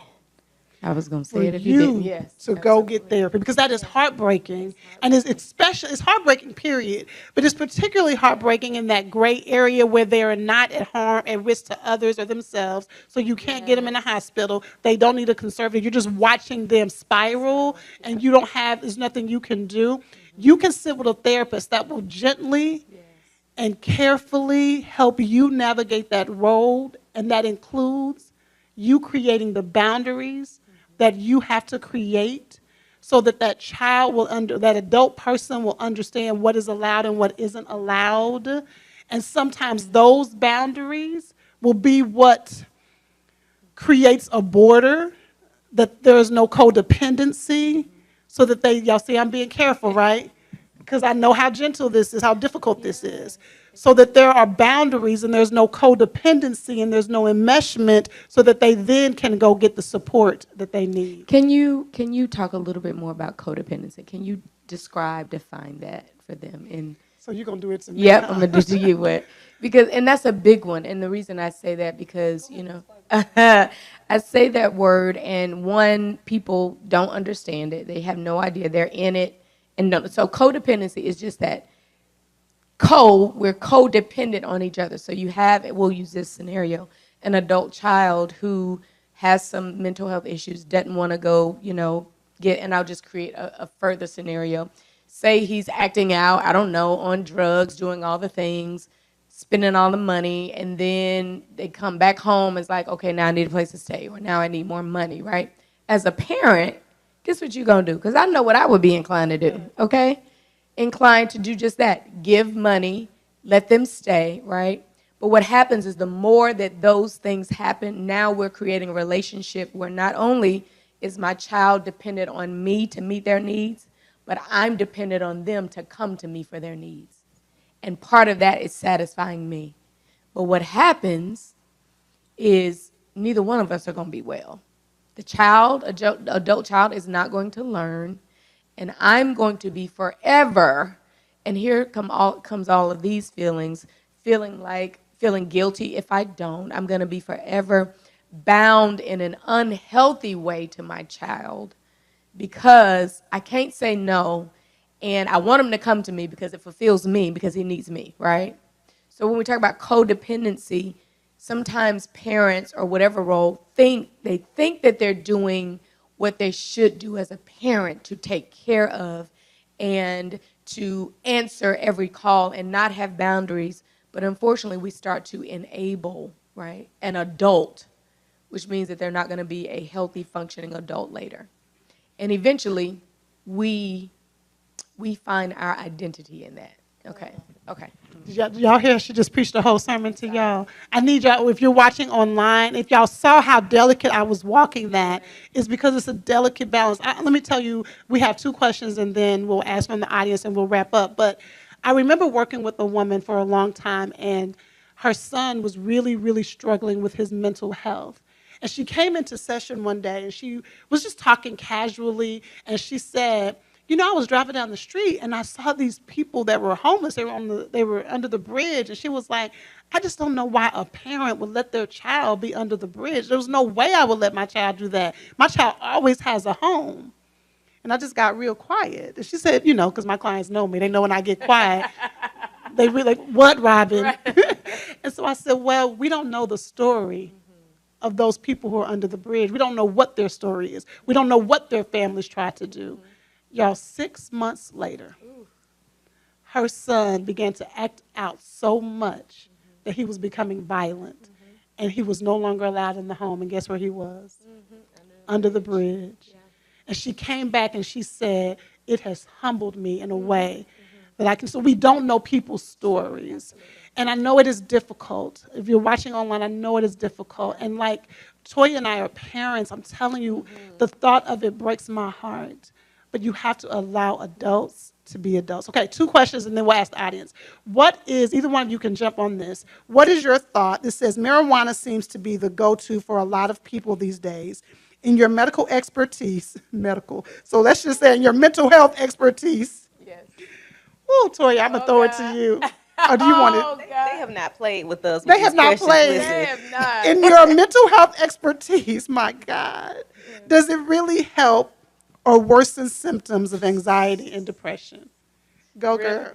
I was going to For say it if you didn't. you Yes. to go get therapy, because that is heartbreaking, and it's heartbreaking, period. But it's particularly heartbreaking in that gray area where they are not at risk to others or themselves. So you can't get them in a hospital. They don't need a conservative. You're just watching them spiral, and there's nothing you can do. You can sit with a therapist that will gently and carefully help you navigate that road, and that includes you creating the boundaries that you have to create so that that adult person will understand what is allowed and what isn't allowed. And sometimes those boundaries will be what creates a border, that there is no codependency, so that y'all see I'm being careful, right? Because I know how gentle this is, how difficult this is. So that there are boundaries and there's no codependency and there's no enmeshment, so that they then can go get the support that they need. Can you talk a little bit more about codependency? Can you define that for them? So you're going to do it to me? Yep, I'm going to do you what. And that's a big one. And the reason I say that, because, I say that word, and one, people don't understand it. They have no idea. They're in it. So codependency is just that. We're codependent on each other. So we'll use this scenario, an adult child who has some mental health issues, doesn't want to go, and I'll just create a further scenario. Say he's acting out, I don't know, on drugs, doing all the things, spending all the money, and then they come back home, it's like, okay, now I need a place to stay, or now I need more money, right? As a parent, guess what you're going to do? Because I know what I would be inclined to do, okay? Inclined to do just that, give money, let them stay, right? But what happens is the more that those things happen, now we're creating a relationship where not only is my child dependent on me to meet their needs, but I'm dependent on them to come to me for their needs. And part of that is satisfying me. But what happens is neither one of us are going to be well. The adult child is not going to learn, and I'm going to be forever, and here comes all of these feelings, feeling guilty if I don't. I'm going to be forever bound in an unhealthy way to my child because I can't say no, and I want him to come to me because it fulfills me because he needs me, right? So when we talk about codependency, sometimes parents or whatever role think that they're doing what they should do as a parent to take care of and to answer every call and not have boundaries. But unfortunately, we start to enable, right, an adult, which means that they're not going to be a healthy, functioning adult later. And eventually, we find our identity in that. Okay. Did y'all hear she just preached the whole sermon to y'all? I need y'all, if you're watching online, if y'all saw how delicate I was walking that, it's because it's a delicate balance. Let me tell you, we have 2 questions and then we'll ask from the audience and we'll wrap up. But I remember working with a woman for a long time, and her son was really, really struggling with his mental health. And she came into session one day and she was just talking casually, and she said, I was driving down the street and I saw these people that were homeless. They were under the bridge, and she was like, I just don't know why a parent would let their child be under the bridge. There was no way I would let my child do that. My child always has a home. And I just got real quiet. And she said, because my clients know me, they know when I get quiet. They really like, what, Robin? Right. And so I said, well, we don't know the story of those people who are under the bridge. We don't know what their story is. We don't know what their families tried to do. Y'all, 6 months later, her son began to act out so much that he was becoming violent, and he was no longer allowed in the home. And guess where he was? Under the bridge. Yeah. And she came back and she said, it has humbled me in a way that I can. So we don't know people's stories. Absolutely. And I know it is difficult. If you're watching online, I know it is difficult. And like Toya and I are parents, I'm telling you, the thought of it breaks my heart. But you have to allow adults to be adults. Okay, 2 questions, and then we'll ask the audience. Either one of you can jump on this. What is your thought? This says, marijuana seems to be the go-to for a lot of people these days. In your medical expertise, so let's just say in your mental health expertise. Yes. Oh, Toya, I'm going to throw it to you. Or do you want it? They have not played with us. They have not played. They have not. In your mental health expertise, my God, does it really help or worsen symptoms of anxiety and depression? Go, girl.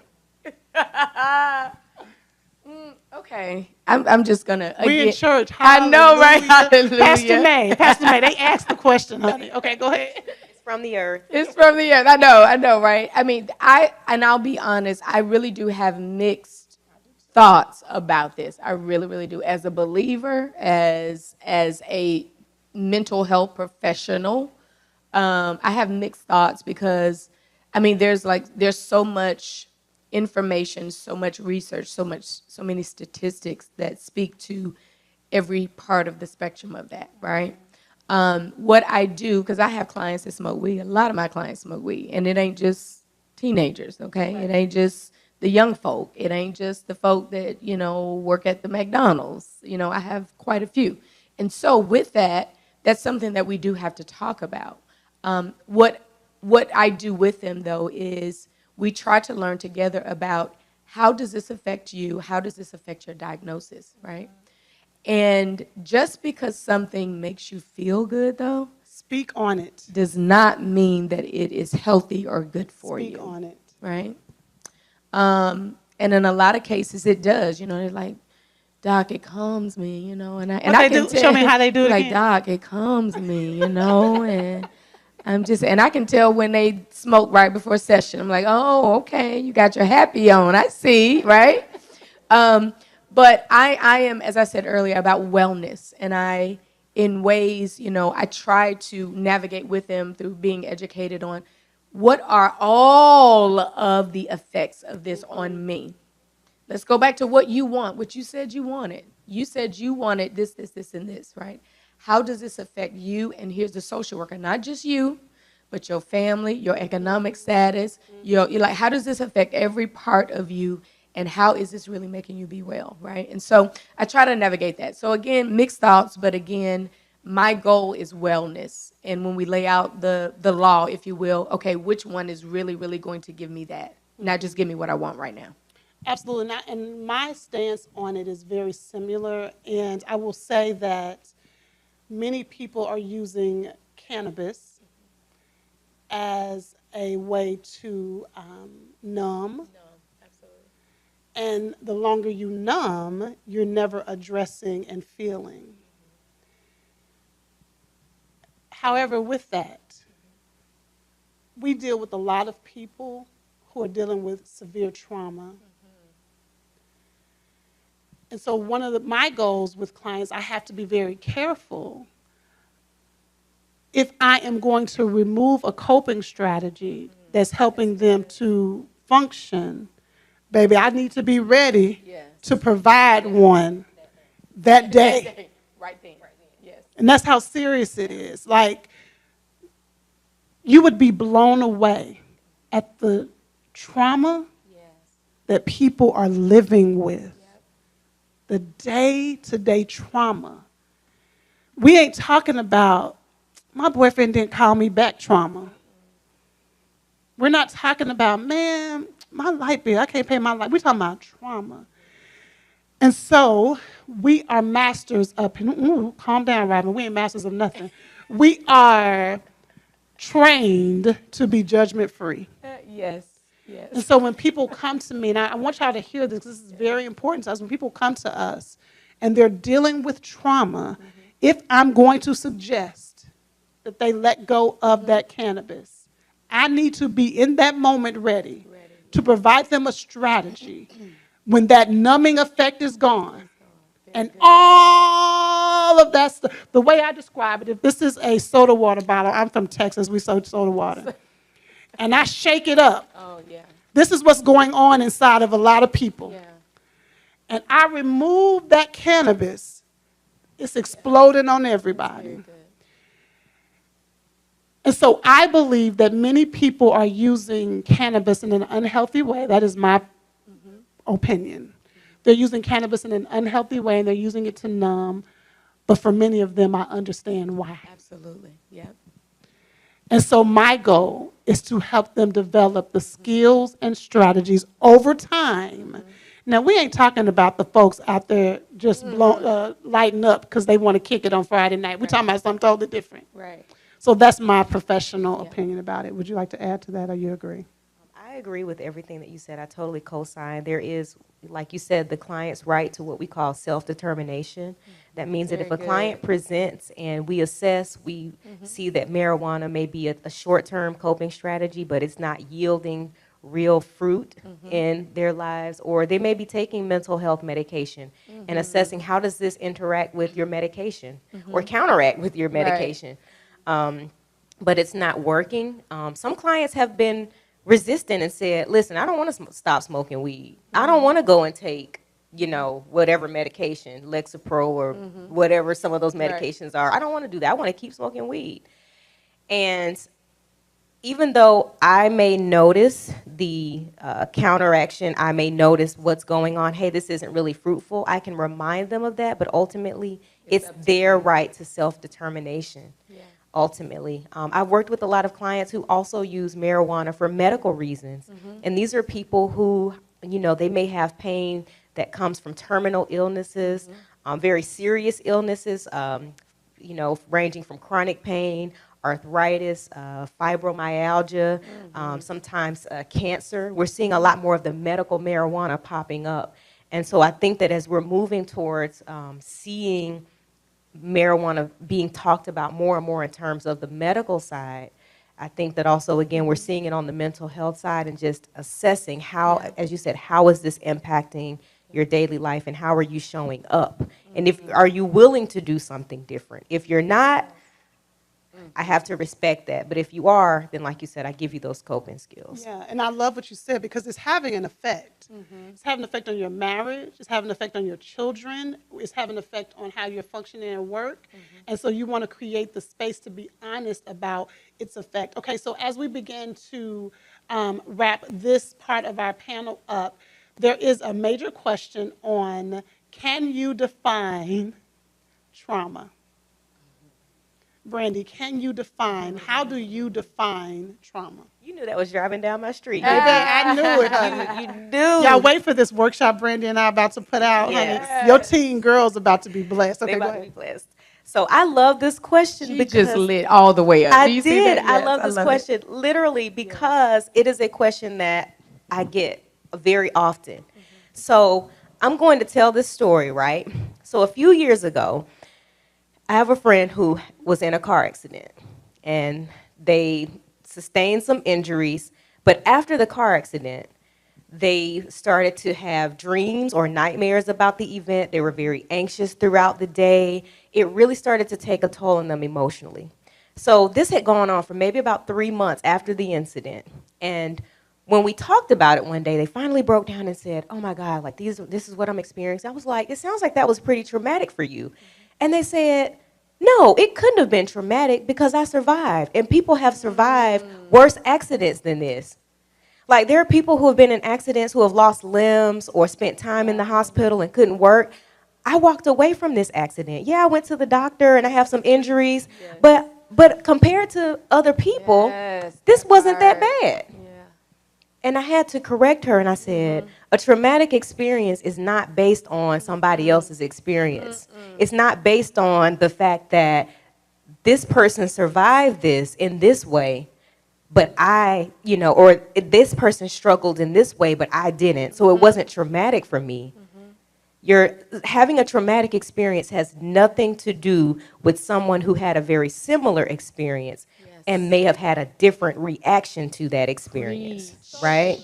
Okay. I'm just going to. We in church. I know, right? Hallelujah. Pastor May, they asked the question, honey. Okay, go ahead. It's from the earth. It's from the earth. I know, right? I mean, I'll be honest, I really do have mixed thoughts about this. I really, really do. As a believer, as a mental health professional, I have mixed thoughts because, I mean, there's so much information, so much research, so many statistics that speak to every part of the spectrum of that, right? What I do, because I have clients that smoke weed, a lot of my clients smoke weed, and it ain't just teenagers, okay? Right. It ain't just the young folk. It ain't just the folk that, work at the McDonald's. I have quite a few. And so with that, that's something that we do have to talk about. What I do with them, though, is we try to learn together about how does this affect you? How does this affect your diagnosis, right? And just because something makes you feel good, though, speak on it, does not mean that it is healthy or good for you. Speak on it. Right? And in a lot of cases, it does. They're like, Doc, it calms me, and I can tell, show me how they do it like, again. Doc, it calms me, and I can tell when they smoke right before session. I'm like, oh, okay, you got your happy on. I see, right? But I am, as I said earlier, about wellness. And in ways, I try to navigate with them through being educated on what are all of the effects of this on me. Let's go back to what you want, what you said you wanted. You said you wanted this, and this, right? How does this affect you? And here's the social worker, not just you, but your family, your economic status. You're like, how does this affect every part of you? And how is this really making you be well, right? And so I try to navigate that. So again, mixed thoughts, but again, My goal is wellness. And when we lay out the law, if you will, okay, which one is really, really going to give me that? Not just give me what I want right now. Absolutely not. And my stance on it is very similar. And I will say that many people are using cannabis as a way to numb. And the longer you numb, you're never addressing and feeling. However, with that, we deal with a lot of people who are dealing with severe trauma. And so one of my goals with clients, I have to be very careful. If I am going to remove a coping strategy that's helping them to function, baby, I need to be ready to provide one that day. Right then. Yes. And that's how serious it is. Like, you would be blown away at the trauma that people are living with. The day-to-day trauma. We ain't talking about, my boyfriend didn't call me back trauma. We're not talking about, man, my light bill, I can't pay my light. We're talking about trauma. And so we are masters of, calm down, Robin, we ain't masters of nothing. We are trained to be judgment-free. Yes. And so when people come to me, and I want y'all to hear this is very important to us. When people come to us and they're dealing with trauma, if I'm going to suggest that they let go of that cannabis, I need to be in that moment ready to provide them a strategy when that numbing effect is gone. And all of that stuff, the way I describe it, if this is a soda water bottle, I'm from Texas, we sold soda water, and I shake it up. Oh, yeah. This is what's going on inside of a lot of people. Yeah. And I remove that cannabis, it's exploding on everybody. Very good. And so I believe that many people are using cannabis in an unhealthy way. That is my opinion. They're using cannabis in an unhealthy way, and they're using it to numb. But for many of them, I understand why. Absolutely. Yep. And so my goal is to help them develop the skills and strategies over time. Now, we ain't talking about the folks out there just lighting up because they want to kick it on Friday night. We're talking about something totally different. Right. So that's my professional opinion about it. Would you like to add to that, or you agree? I agree with everything that you said. I totally co-sign. There is, like you said, the client's right to what we call self-determination. That means that if a client presents and we assess, we see that marijuana may be a short-term coping strategy, but it's not yielding real fruit in their lives, or they may be taking mental health medication and assessing how does this interact with your medication or counteract with your medication. But it's not working. Some clients have been resistant and said, listen, I don't want to stop smoking weed. I don't want to go and take, whatever medication, Lexapro or whatever some of those medications are. I don't want to do that. I want to keep smoking weed. And even though I may notice the counteraction, I may notice what's going on, hey, this isn't really fruitful, I can remind them of that, but ultimately it's their right to self-determination. Ultimately. I've worked with a lot of clients who also use marijuana for medical reasons. And these are people who, they may have pain that comes from terminal illnesses, very serious illnesses, ranging from chronic pain, arthritis, fibromyalgia, sometimes cancer. We're seeing a lot more of the medical marijuana popping up. And so I think that as we're moving towards seeing marijuana being talked about more and more in terms of the medical side, I think that also, again, we're seeing it on the mental health side and just assessing how, as you said, how is this impacting your daily life and how are you showing up? And are you willing to do something different? If you're not, I have to respect that. But if you are, then like you said, I give you those coping skills. Yeah, and I love what you said because it's having an effect. It's having an effect on your marriage. It's having an effect on your children. It's having an effect on how you're functioning at work. And so you want to create the space to be honest about its effect. Okay, so as we begin to wrap this part of our panel up, there is a major question on, can you define trauma? Brandy, can you define, how do you define trauma? You knew that was driving down my street. Baby, I knew it, honey. You knew. Y'all wait for this workshop Brandy and I about to put out, Yes. honey. Your teen girl's about to be blessed. They Okay, go about to be ahead. blessed. So I love this question She because just lit all the way up. I Do you see did. that? I Yes, love this it. question literally because it is a question that I get very often. So I'm going to tell this story, right? So a few years ago, I have a friend who was in a car accident and they sustained some injuries, but after the car accident, they started to have dreams or nightmares about the event. They were very anxious throughout the day. It really started to take a toll on them emotionally. So this had gone on for maybe about 3 months after the incident. And when we talked about it one day, they finally broke down and said, "Oh my God, like this is what I'm experiencing." I was like, "It sounds like that was pretty traumatic for you." And they said, "No, it couldn't have been traumatic because I survived. And people have survived worse accidents than this. Like, there are people who have been in accidents who have lost limbs or spent time in the hospital and couldn't work. I walked away from this accident. Yeah, I went to the doctor and I have some injuries, but compared to other people, Yes, this that wasn't that part. bad." Yeah. And I had to correct her and I said, a traumatic experience is not based on somebody else's experience. It's not based on the fact that this person survived this in this way, but or this person struggled in this way, but I didn't. So it wasn't traumatic for me. Having a traumatic experience has nothing to do with someone who had a very similar experience and may have had a different reaction to that experience, right?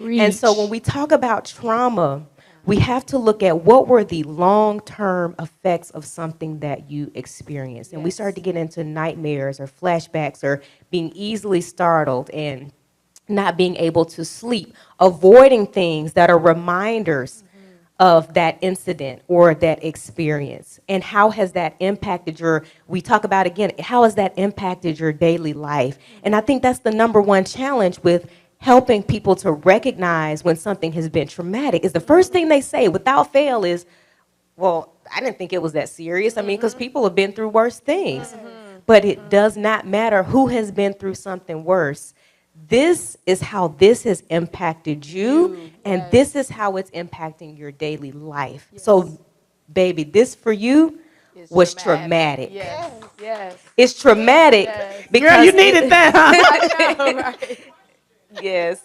And so when we talk about trauma, we have to look at what were the long-term effects of something that you experienced. And we start to get into nightmares or flashbacks or being easily startled and not being able to sleep, avoiding things that are reminders of that incident or that experience. And how has that impacted we talk about again, how has that impacted your daily life? And I think that's the number one challenge with helping people to recognize when something has been traumatic is the first thing they say without fail is, "Well, I didn't think it was that serious." I mean, because people have been through worse things. But it does not matter who has been through something worse. This is how this has impacted you, and this is how it's impacting your daily life. So, baby, this for you was traumatic. Yes, yes. It's traumatic because Girl, you needed that, huh? I know, right? Yes,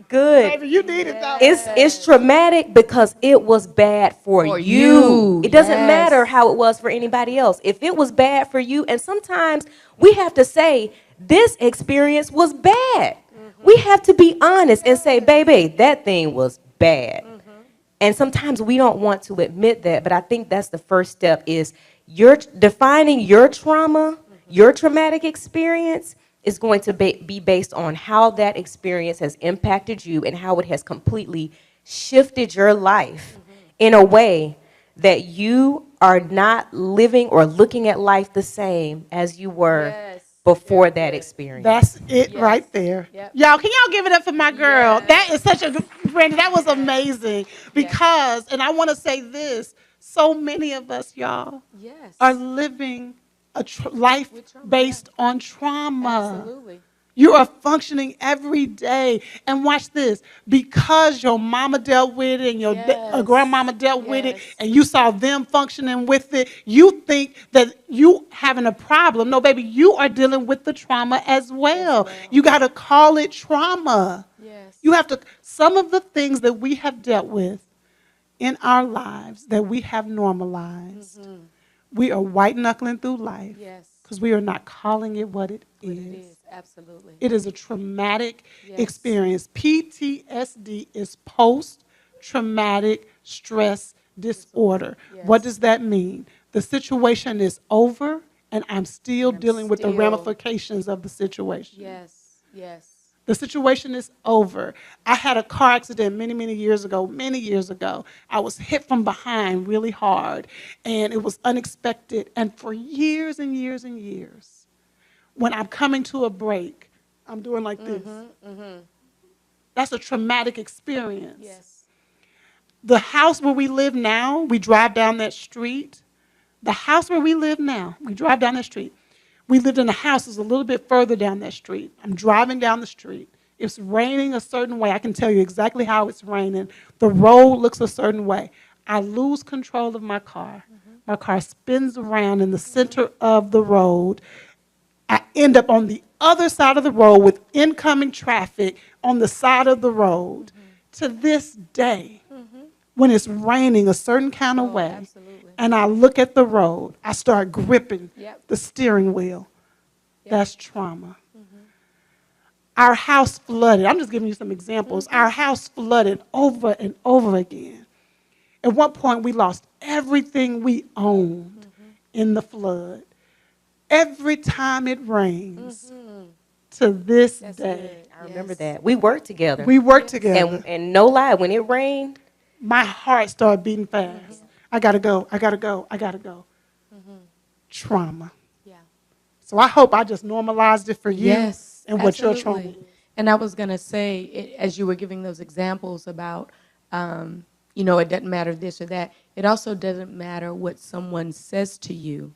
good. Baby, you needed that. It's traumatic because it was bad for For you. you, It doesn't yes. matter how it was for anybody else. If it was bad for you, and sometimes we have to say, this experience was bad. We have to be honest and say, "Baby, that thing was bad." And sometimes we don't want to admit that, but I think that's the first step is you're defining your trauma, your traumatic experience is going to be based on how that experience has impacted you and how it has completely shifted your life in a way that you are not living or looking at life the same as you were Yes. before that experience. That's it Yes. right there. Yep. Y'all, can y'all give it up for my girl? Yes. That is such a good, Brandy, that was amazing. Because, and I want to say this, so many of us, y'all, Yes. are living a life With trauma, based on trauma. Absolutely. You are functioning every day. And watch this. Because your mama dealt with it and your Yes. grandmama dealt with it, Yes. and you saw them functioning with it, you think that you having a problem. No, baby, you are dealing with the trauma as well. You got to call it trauma. Yes. You have to, some of the things that we have dealt with in our lives that we have normalized, we are white knuckling through life Yes. because we are not calling it what it What is. it is. Absolutely. It is a traumatic Yes. experience. PTSD is post-traumatic stress disorder. Yes. What does that mean? The situation is over, and I'm still I'm dealing with the still- ramifications of the situation. Yes. Yes. The situation is over. I had a car accident many years ago. I was hit from behind really hard, and it was unexpected. And for years and years and years, when I'm coming to a break, I'm doing like this. That's a traumatic experience. Yes. The house where we live now, we drive down that street. The house where we live now, we drive down that street. We lived in a house that was a little bit further down that street. I'm driving down the street. It's raining a certain way. I can tell you exactly how it's raining. The road looks a certain way. I lose control of my car. My car spins around in the center of the road. I end up on the other side of the road with incoming traffic on the side of the road. To this day, when it's raining a certain kind of way, absolutely. and I look at the road, I start gripping Yep. the steering wheel. That's trauma. Our house flooded. I'm just giving you some examples. Our house flooded over and over again. At one point, we lost everything we owned in the flood. Every time it rains, to this day, good. I remember that. We worked together. we work together. And no lie, when it rained, My heart started beating fast. I gotta go, I gotta go, I gotta go. Trauma. Yeah. So I hope I just normalized it for you Yes, and what your trauma absolutely. is. And I was going to say, as you were giving those examples about, it doesn't matter this or that, it also doesn't matter what someone says to you,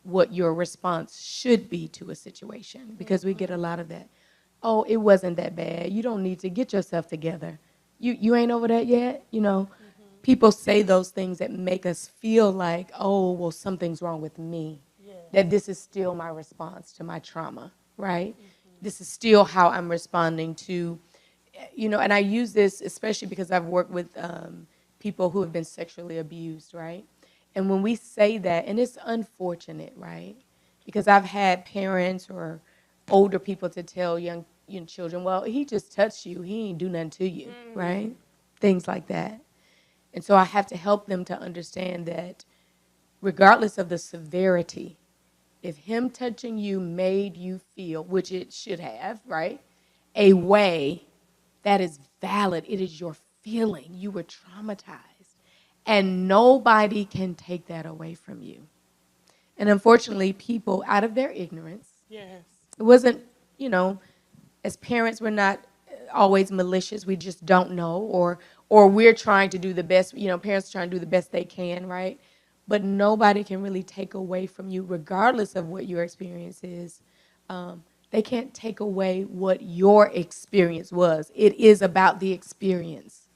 what your response should be to a situation, because we get a lot of that. Oh, it wasn't that bad. You don't need to get yourself together. You ain't over that yet, People say those things that make us feel like, oh, well, something's wrong with me. That this is still my response to my trauma, right? This is still how I'm responding to, and I use this especially because I've worked with people who have been sexually abused, right? And when we say that, and it's unfortunate, right? Because I've had parents or older people to tell young children, well, he just touched you, he ain't do nothing to you, right? Things like that. And so I have to help them to understand that regardless of the severity, if him touching you made you feel, which it should have, right, a way, that is valid. It is your feeling. You were traumatized. And nobody can take that away from you. And unfortunately, people, out of their ignorance, Yes. it wasn't, as parents, we're not always malicious. We just don't know, or we're trying to do the best. Parents are trying to do the best they can, right? But nobody can really take away from you, regardless of what your experience is. They can't take away what your experience was. It is about the experience.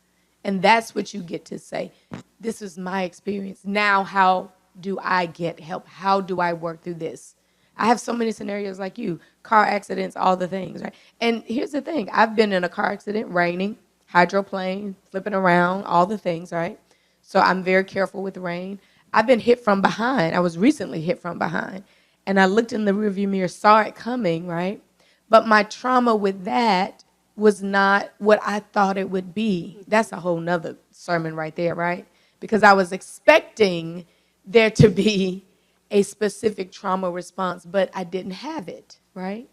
And that's what you get to say. This is my experience. Now, how do I get help? How do I work through this? I have so many scenarios like you, car accidents, all the things, right? And here's the thing. I've been in a car accident, raining, hydroplane, flipping around, all the things, right? So I'm very careful with rain. I've been hit from behind. I was recently hit from behind. And I looked in the rearview mirror, saw it coming, right? But my trauma with that was not what I thought it would be. That's a whole nother sermon right there, right? Because I was expecting there to be a specific trauma response, but I didn't have it, right?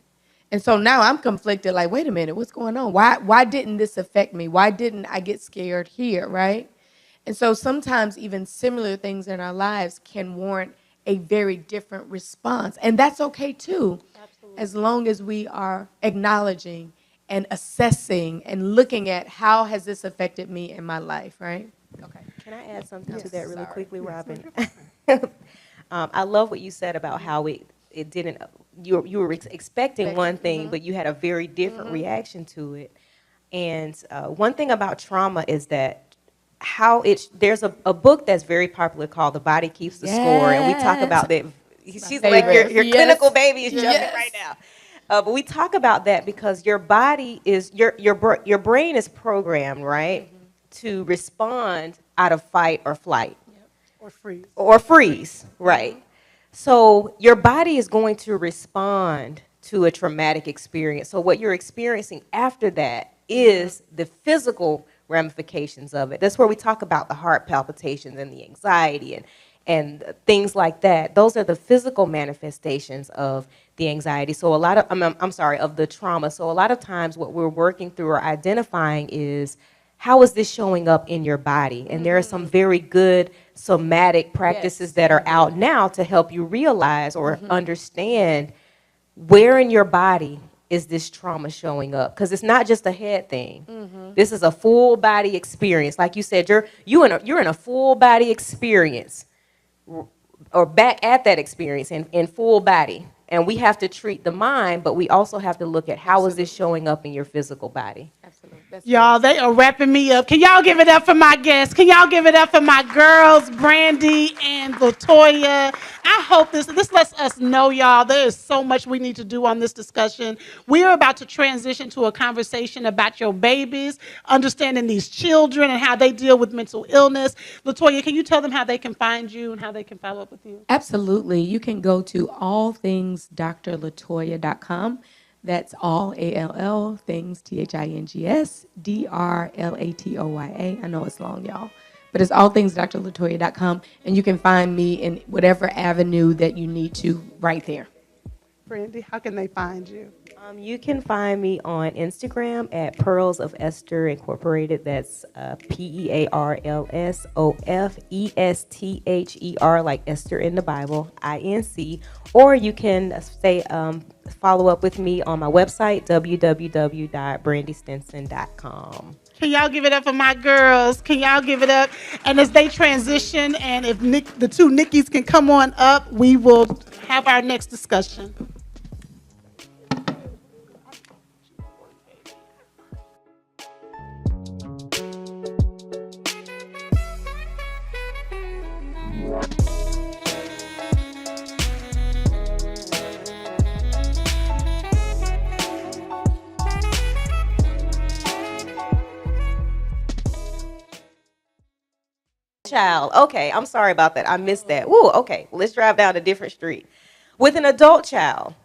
And so now I'm conflicted, like, wait a minute, what's going on? Why didn't this affect me? Why didn't I get scared here, right? And so sometimes even similar things in our lives can warrant a very different response. And that's okay too, as long as we are acknowledging and assessing and looking at how has this affected me in my life, right? Okay. can I add something to that really Sorry. quickly, Robin? I love what you said about how it didn't, you were expecting one thing, but you had a very different reaction to it. And one thing about trauma is that there's a book that's very popular called The Body Keeps the Score, and we talk about that. She's like, your Yes. clinical baby is jumping Yes. right now. But we talk about that because your body is, your brain is programmed, right, to respond out of fight or flight. Or freeze. Or freeze, right. So your body is going to respond to a traumatic experience. So what you're experiencing after that is the physical ramifications of it. That's where we talk about the heart palpitations and the anxiety and things like that. Those are the physical manifestations of the anxiety. So a lot of, of the trauma. So a lot of times what we're working through or identifying is, how is this showing up in your body? And there are some very good somatic practices that are out now to help you realize or understand where in your body is this trauma showing up? Because it's not just a head thing. This is a full body experience. Like you said, you're in a full body experience, or back at that experience in full body. And we have to treat the mind, but we also have to look at how is this showing up in your physical body. Absolutely. That's Y'all, they are wrapping me up. Can y'all give it up for my guests? Can y'all give it up for my girls, Brandy and Latoya? I hope this lets us know, y'all, there is so much we need to do on this discussion. We are about to transition to a conversation about your babies, understanding these children and how they deal with mental illness. Latoya, can you tell them how they can find you and how they can follow up with you? Absolutely. You can go to allthingsdrlatoya.com. That's all ALL things THINGS DRLATOYA. I know it's long, y'all, but it's allthingsdrlatoya.com, and you can find me in whatever avenue that you need to right there. Brandy, how can they find you? You can find me on Instagram at Pearls of Esther Incorporated. That's PEARLSOFESTHER, like Esther in the Bible, INC. Or you can follow up with me on my website, www.brandystinson.com. Can y'all give it up for my girls? Can y'all give it up? And as they transition, and if the two Nickies can come on up, we will have our next discussion. Child. Okay, I'm sorry about that. I missed that. Woo, okay. Let's drive down a different street. With an adult child,